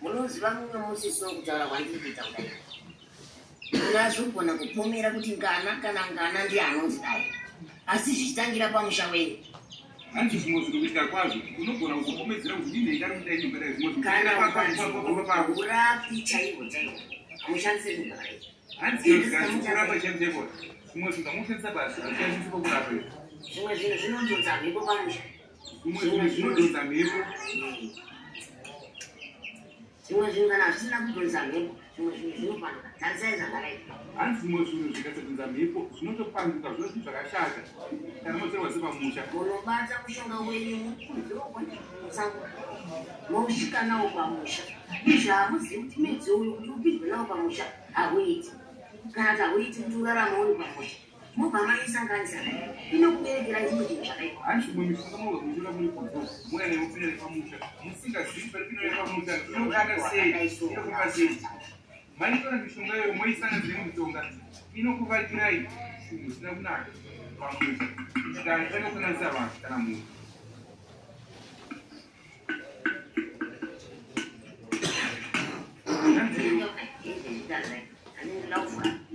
munoziva mumwe musi sino kutaura kwandiri kuita kudai unazogona kupomera kuti ngana kana ngana ndiye anonzi dai asi zvichitangira pamusha wenyu hanzi zvimwe zviri kuita kwazvo unogona kuzopomedzera kuti ndine ingaruita inyongera zvimwe kana urapi chaivo chaivo amushandise zvakadai hanzikurapa chaizvo zvimwe zvingamushandisa basi ashandisi pokurapa zvimwe zvinhu zvinodonza mhepo pamusha zvimwe zvinhu zvinodonza mhepo zvimwe zvinhu kana zvisina kudonza mhepo zvinofanira tarisai zvakadaika hanzi zvimwe zvinhu zvikasapinza mhepo zvinotopanduka zvinoti zvakashata kana motorwa sepamusha unobata mushonga wenyu musango mosvika nawo pamusha izvi hamuzivi kuti mwedzi uyu kuti upindwe nawo pamusha hauiti kana kuti hauiti kuti urarama uri pamusha mobva maisanganisa inokuberekera izvo zvinhu zvakaipa hanzi zvimwe mishonga moga muchira muri kudzo muya nemupinere pamusha musingazivi paripinere pamusha inokaka sei inokupa sei maitora mishonga iyoyo moisanganisire mumitonga inokuvakirai zvinhu zvisina kunaka pamusha kana chanokanganisa vanhu kana munhu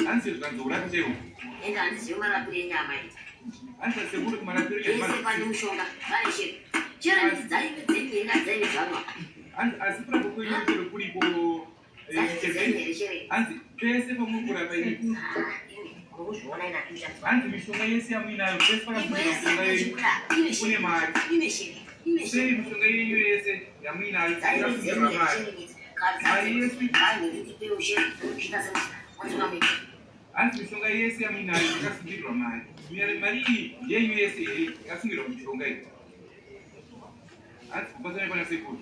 hanzi zvikanzoura cheo ende handizivi marapiro enyama idzi hanzi sekuri kumarapiro ese pane mushonga pane shepi chero dzaive dzenyenga dzaive zvanwa asi kurapa kwenyu kuripo hanzi pese pamuri kurapa ini hanzi mishonga yese yamuinayo pese pakazvira mishonga yenyu une mari sei mishonga yenyu yese yamuinayo ikasungirwa mari yese hanzi mishonga yese yamuinayo ikasungirwa mari mari iyi yenyu yese here ikasungirwa mishonga iyi hanzi kubatsana pana sekuru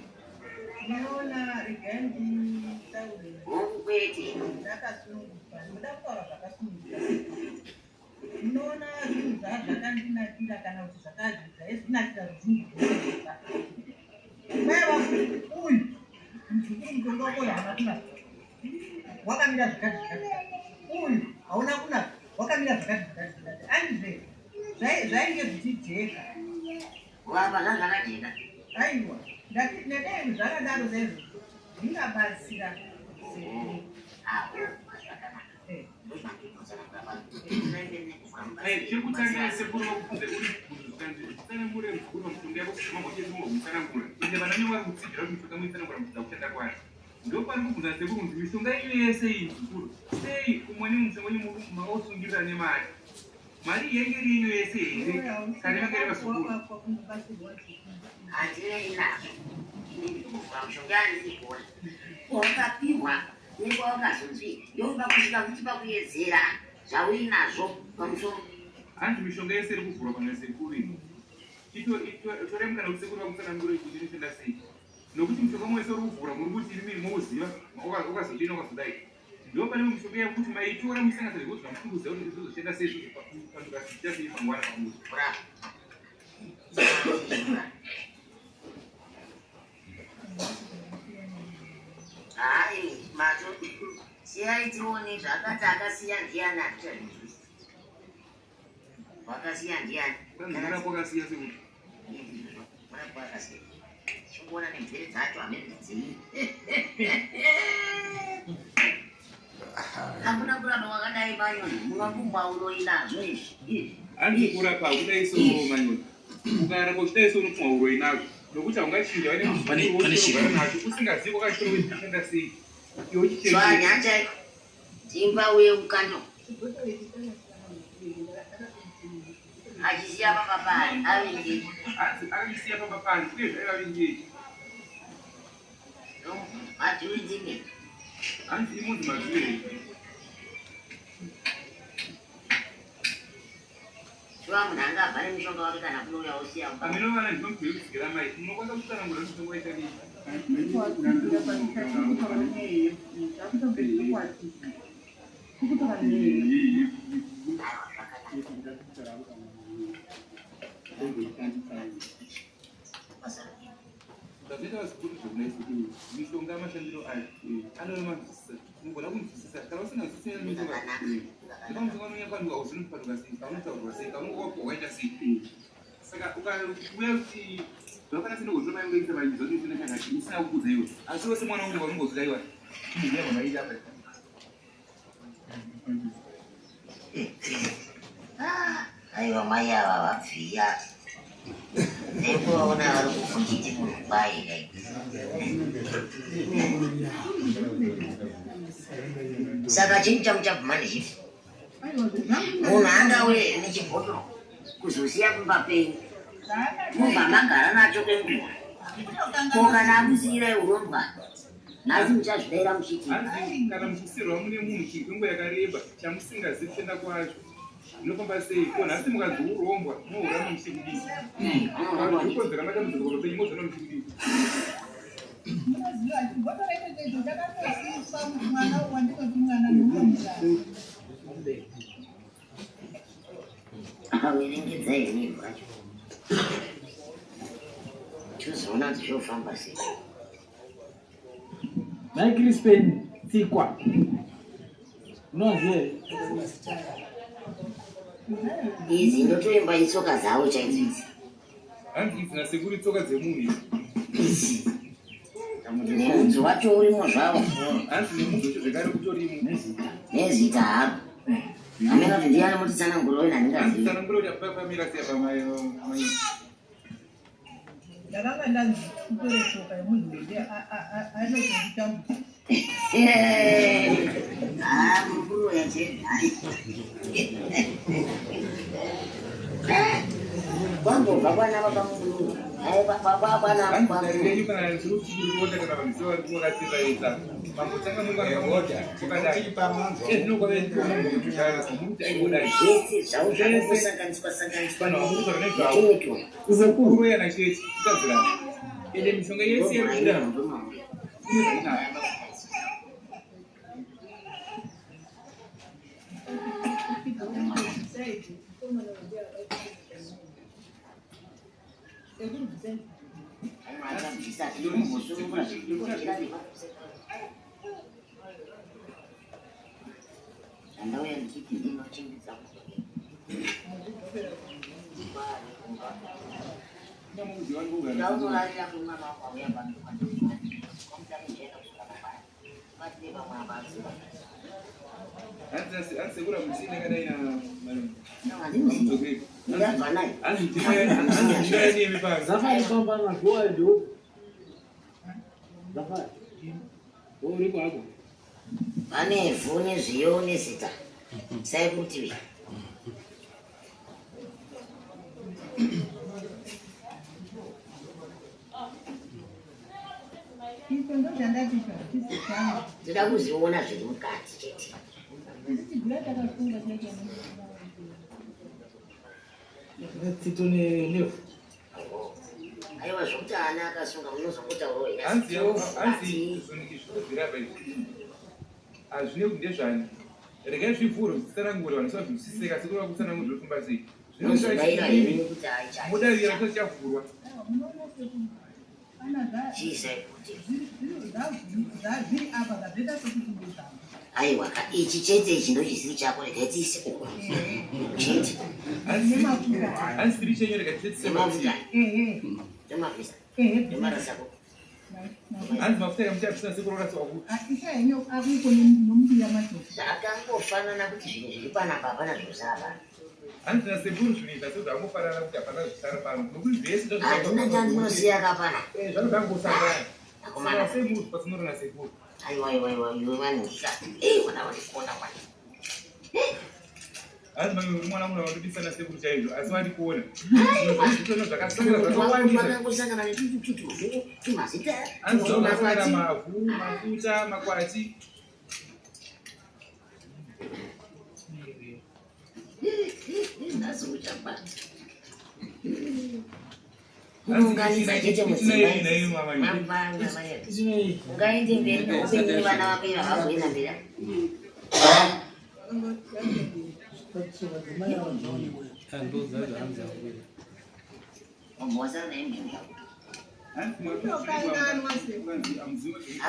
Unaona regendi tauri. Kwete. Ndakasunguka. Ndoda kutaura zvakasunguka. Unoona zvinhu zvakandinakira kana kuti zvakadzika ezvinakira ruzhinji. Mai vangu uyu muzukuru mutongo wako haana kunaka. Wakamira zvakadzika. Uyu hauna kunaka. Wakamira zvakadzika. Andizve zvainge zvichijeka. Wamba zvakajeka. Aiwa. Ndakadai zvakadaro zvezvo zvingabatsira tiri kutarira sekuru vakubvunze uri kutsanangura mukuru mushonga yako kuti mambochezimwe kutsanangura ende vananyo vari kutsigira kuti mishonga muitsanangura muchida kushanda kwayo ndopari kubvunza sekuru kuti mishonga iyo yese iyi zvikuru sei umweni mushonga wenyu makausungirira nemari mari yenge iri yenyu yese here kare makareva zvikuru handire inazvo ndikuvura mushonga yandiri kuona wakapihwa nenguva wakazonzi yoba kusvika kuti pakuyedzera zvauinazvo pamusoro hanzi mishonga yese iri kuvhurwa pana sekuru ino toremukana kuti sekuru vakutsanangura kuti inoshanda sei nokuti mushonga mwese uri kuvhura muri kuti iri miri mouziva ukazodina ukazodai ndo pane mishonga yekuti maitora muisanganisira kuti vamutunguziva kuti zvizoshanda sei pandukasiita sei mangwana pamuzi hai mato siyai tione zvakati akasiya ndiani atichaizvisi wakasiya ndiani marapo akasiya sekuti marapo akasiya chikuona nemvere dzacho hamendidzii hakuna kurapa wakadai manyoni mukakumba unoinazvo izvi hanzi kurapa hakudai so manyoni ukarapa uchidai so unopfuma uroi nazvo nokuti haungachinja nacho usingazivi kwakashora kuti zvichanda sei iwe chichezvanyachaiko timba uye ukando achisiya papapani avengei hanzi akisiya papapani uye zvaivavengei madhuidzime hanzi imunzi madhuiri shiva munhu angabva nemushonga wake kana kunouya usiya aminovana ndinomubhiri kudzigira mai munokwanisa kutsanangura mushonga waitadii Tazita vasikuru zvokunaisikuti mishonga mashandiro ayo anonomazvisisa mugona kunzwisisa kana usingazwisisa mishonga pamushonga unonyapanduka uzinopanduka sei kaunotaurirwa sei kaunowakaita sei saka ukauya kuti zvakana sinokuziva mai ungaisa vaizva kuti zvinachakati usina kukudza iwe asi wese mwana wangu vanongozvidaiwa chimuziva vamaita apa aiwa mai ava vabviya nekuvaona vari kufunditi murubai saka chinhu chamuchabvuma nechifi munhu angauye nechibhotoro kuzosiya kumba penyu mubva magara nacho kwenguva ko kana akusiyirai urondwa nhasi muchazvidaira muchiti kana muchisirwa mune munhu chikwengo yakareba chamusingazivi kushanda kwacho inofamba sei ko nhasi mukazourongwa munourama muchikudii ukonzera matambudziko penyu mozona muchikudii averengedza ini vacho chozoona kuti zvofamba sei Mai Crispin Tsikwa. Unoziye? Izi ndotoimba itsoka dzawo chaidzo idzi. Hanzi idzi nasekuri tsoka dzemunhu idzi. Nemudzi wacho urimo zvavo. Hanzi nemudzi wacho zvekare kutorimo. Nezita haro. Amena kuti ndiani mutitsananguriro nandingazivi. Tsananguriro yapamira sei pamayo. Ndakanga ndanzi kutore tsoka yemunhu ndi anozonditambudza. Mukuru yache. Kwambo babana baba mukuru. Babana Ndiri kana zvirikuona kana vanziva kuratidza ita. Mamutanga mungana moja. Ukadai pamanzo. Ndinokore ndikomunhu kushaya kuti aiboda. Zvese zvausanganiswa kuzokuru yana chete kutadzira. Ende mishonga yese yekuda. Segura msine kada ina Zafari kwamba na kwa ndio. Zafari. Uri kwako. Pane fone zvione zita. Sai kuti Ndida kuziona zviri mukati chete. Titone leo. Aiwa zvokuti ana akasunga munozongotaurawo ina. Hanzi zvinikizvira bai. Azvine kundezvani. Regai zvivhuro zvisanangura vanhu zvazvisiseka sekura kutsanangura zvofamba sei. Zvinozobaira ini kuti aicha. Mudarira kuti chavhurwa. Aiwa ichi chete ichi ndochisiri chako rega tiise uko chete hanzi tiri chenye rega tiise mafuta temavisa temarasako hanzi mafuta yamuchapisa sekurora tsaku zvakangofanana kuti zvinhu zviri panapa hapana zvinosara pano hanzi naseburu zvinoita sezvakangofanana kuti hapana zvisara pano nokuti zvese handina chandinosiya kapana zvanodangosangana akomana seburu pasinorona seburu aiwa iwe vanisa wana walikona wana hanzi mamwe mwana muna vanodisana sekuru chaizvo asi vari kuona vakangosangana netutututu timazita hanzi zvaunasangana mavhu mafuta makwati ndazouchapata unganisa chete ungaende mberi kweupenyu vana vako havazoenda mberi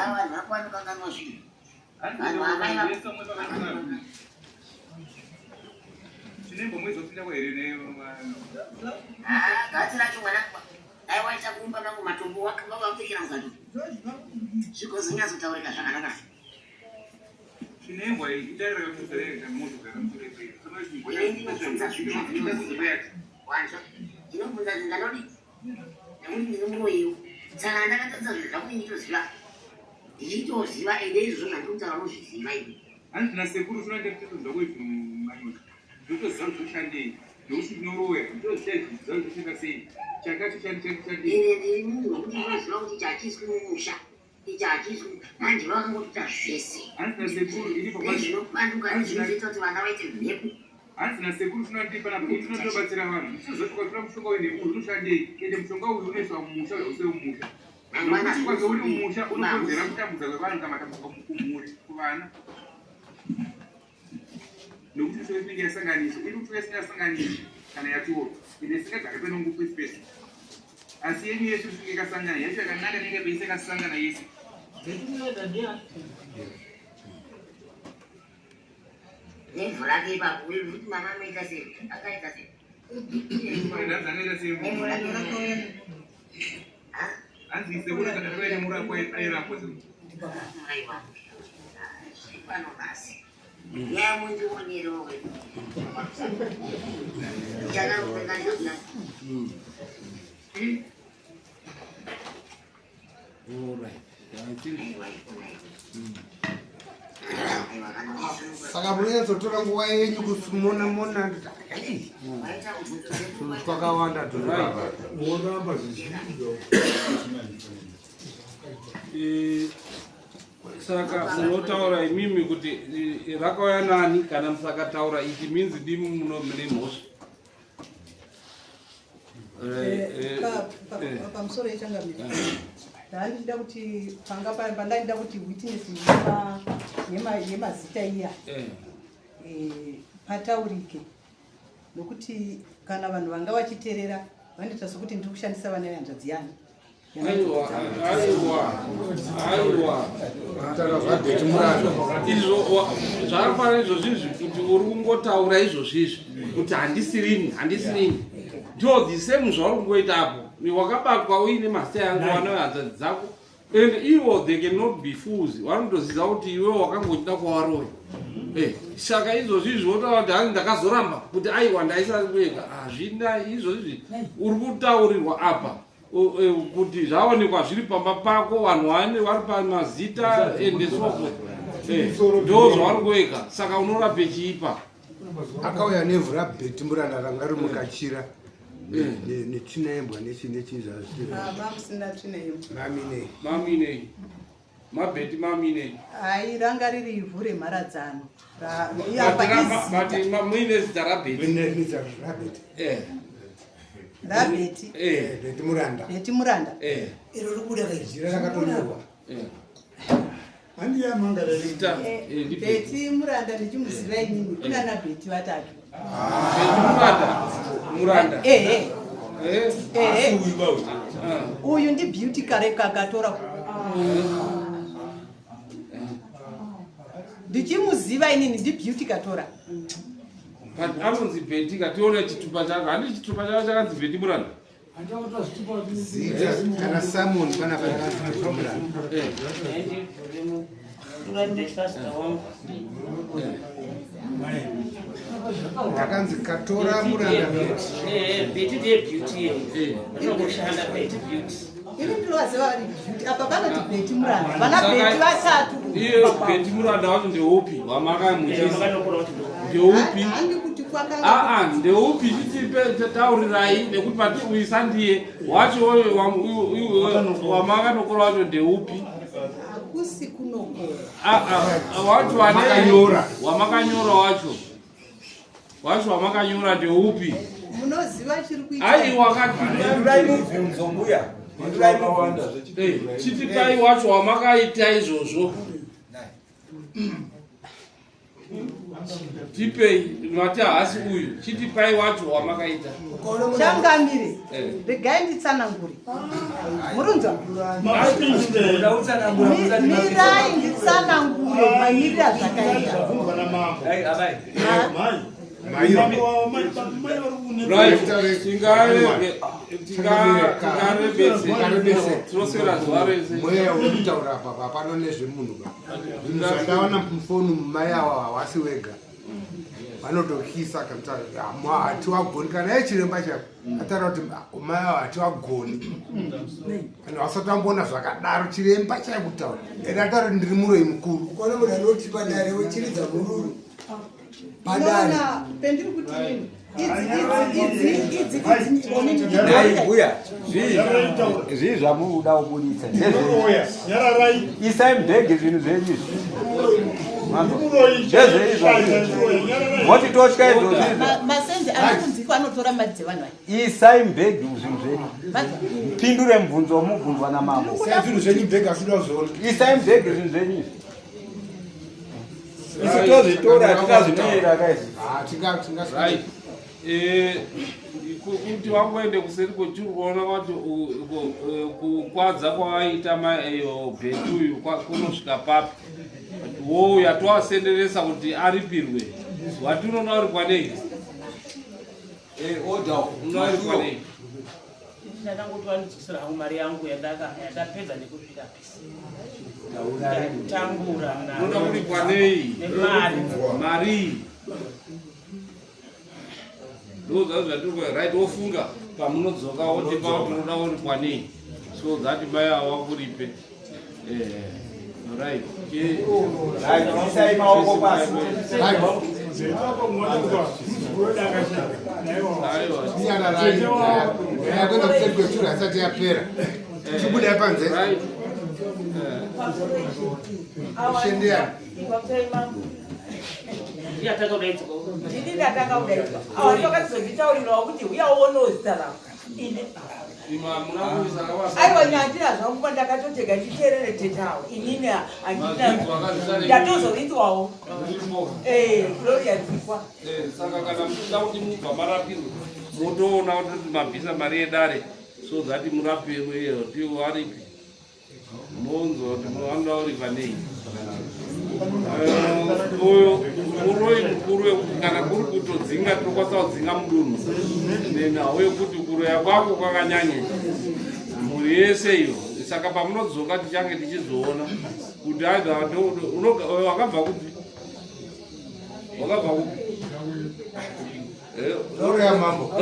vanhu vakwanokangana zvinhu vanhu amai gati racho mwanakwa aiwaita kumba mangu matombo wakavapfekera mukati zvikozinyazotaurika zvakanaka ndinobvunza zvindanodi nekuti ndiri muroyiwo tsana ndakatadza zvinhu zvakuti nditoziva ndichitoziva ende izvo zvandikutaura unozviziva ivi handina sekuru zvinandekutozva kuizvo manyota ndotoziva kuti zoshandei nokuti ndinoroya ndoziva kuti zvoshanda sei chakacho chandii ndiri munhu wekuti unoziva kuti chachiswi mumusha ichi hachizvo manje vakangoita zvese nezvinopanduka nezvinozoita kuti vana vaite mhepo. Hanzi nasekuru tinotipa nakuti tinotobatsira vanhu tizotokatora mushonga uyu nemuntu unoshandei ende mushonga uyu unoiswa mumusha use mumusha ukaze uri mumusha unokonzera kutambudza kwevanhu kana kumuri kuvana nokuti mishonga inenge yasanganiswa iri mishonga isingasanganiswi kana yatiwo ende isingagari penongupi spesi asi yenyu yesu mishonga ikasangana yacho yakanaka nenge peise kasangana yese Nevhu rake ipapo kuti mama anoita sei akaita sei hanzi sekuru akatoenda murako airapwa pano basi yamundionerowe chakakupekanaa Saka munenzotora nguva yenyu kusimona twakawanda tunoramba zvichido. Saka munotaura imimi kuti rakauya nani kana musakataura it means ndimi mune mhosva. Pamusoro yechangamira ndaandida kuti pandaida kuti witness yemazita iya pataurike nokuti kana vanhu vanga vachiteerera vanoita sokuti ndiri kushandisa vana vehanzvadzi yangu. Zvakafanira izvozvizvi kuti uri kungotaura izvozvizvi kuti handisirini ndo the same zvauri kungoitapo wakabatwa uine mazita yangu vana vehanzvadzi dzako and ivo they cannot be fools vanotoziva kuti iwe wakangochida kwavaroi saka izvozvizvi wotaura kuti hanzi ndakazoramba kuti aiwa ndaisari kuega hazvina izvozvizvi uri kutaurirwa apa kuti zvaonekwa zviri pamba pako vanhu vane vari pamazita ende soko ndo zvavari kuega saka unorape chiipa. Akauya nevhu rabheti muranda ranga rimukachira netsvinaimbwa maminei mabheti maminei hai ranga riri ivhu remharadzano muine zita rabheti bheti muranda iro rikuda kaijira rakatonyorwa bheti muranda ndichimuziva inini kunana bheti vatatu muranda uyu ndi beauty kareka akatora ndichimuziva inini ndi beauty katora anonzi bheti kationa chitupa chako handi chitupa chako chakanzi bheti muranda kana Simon kana ndakanzi katora muranda bheti beauty anoshanda bheti beauty ini ndinovaziva vari beauty apa panoti bheti muranda vana bheti vatatu iye bheti muranda wacho ndeupi wamakamuchisa ndeupi ndeupi chitaurirai nekuti pati uisandiye wacho wamakanokora wacho ndeupi akusi kunokora wacho wamakanyora wacho wamakanyora ndeupi munoziva chiri kuita ai wakatibvunzo mbuya chitipai wacho wamakaita izvozvo tipei mati hasi uyu chitipai wacho wamakaita changamire regai nditsanangure murunzwa mirai nditsanangure mamiriri azvakaita mweya urikutaura apa pano nezvemunhu zvandaona mufoni mumai ava havasi wega vanotokisa hati wagoni kana yechiremba chako ataura kuti mai ava hati wagoni kana vasati vamboona zvakadaro chiremba chaikutaura ende ataura kuti ndiri muroi mukuru ukona munhu anoti padare wechiridza mururu padare pendiri kuti Mbuya, zvi zvamuda kubuditsa isai mubhegi zvinhu zvenyu moti tosvika izvozvo masenzi anokunziko anotora madzi vanhu isai mubhegi zvinhu zvenyu pindure mubvunzo womubvunzwa namambo isai mubhegi zvinhu zvenyu isi tozvitora tikazvinoera kaisi kuti wangoende kuseri kwechiri kuona kuti kukwadza kwaaita bhetuyu kunosvika papi wouya toasenderesa kuti aripirwe wati unoona uri kwanei unoona uri kwanei ndakangoti vandidzikisira hangu mari yangu yandapedza nekusvika pisi kutambura unoda uri kwanei mari right wofunga pamunodzoka wotipa kuti unoda uri kwanei so that mai awakuripe right isai maoko pasi yakwenda kuseri kwechuru asati yapera chibuda panze shendeyani ini ndatakaudaidzwa awatokazozvitaurirawo kuti uyauonewo zita rako aiwa nyandira zvangu kwandakatotega nditeerere tetawo inini ndatozoritswawo gloria dzikwa saka kana muchida kuti mubva marapirwe motoona kuti mabvisa mari yedare so that murapirwe tiwaripi monzo kuti vanoda uri panei uyo uroi mukuru wekuti kana kuri kutodzinga tinokwanisa kudzinga mudunhu nenhau yekuti kuroya kwako kwakanyanya mhuri yese iyo saka pamunodzoka tichange tichizoona kuti wakabva kupi Roya mambo.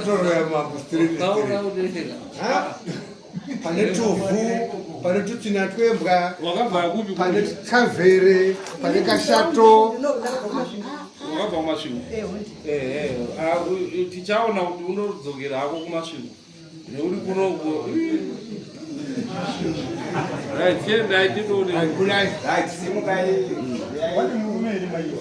Roya mambo street. Pane tofu, pane tutsina twembwa, pane kavhere, pane kashato. Wakabva kumasvingo. Tichaona kuti unodzokera hako kumasvingo. Neuri kunoko. Right, tiendai tinoone. Right, simukai. What do you mean by you?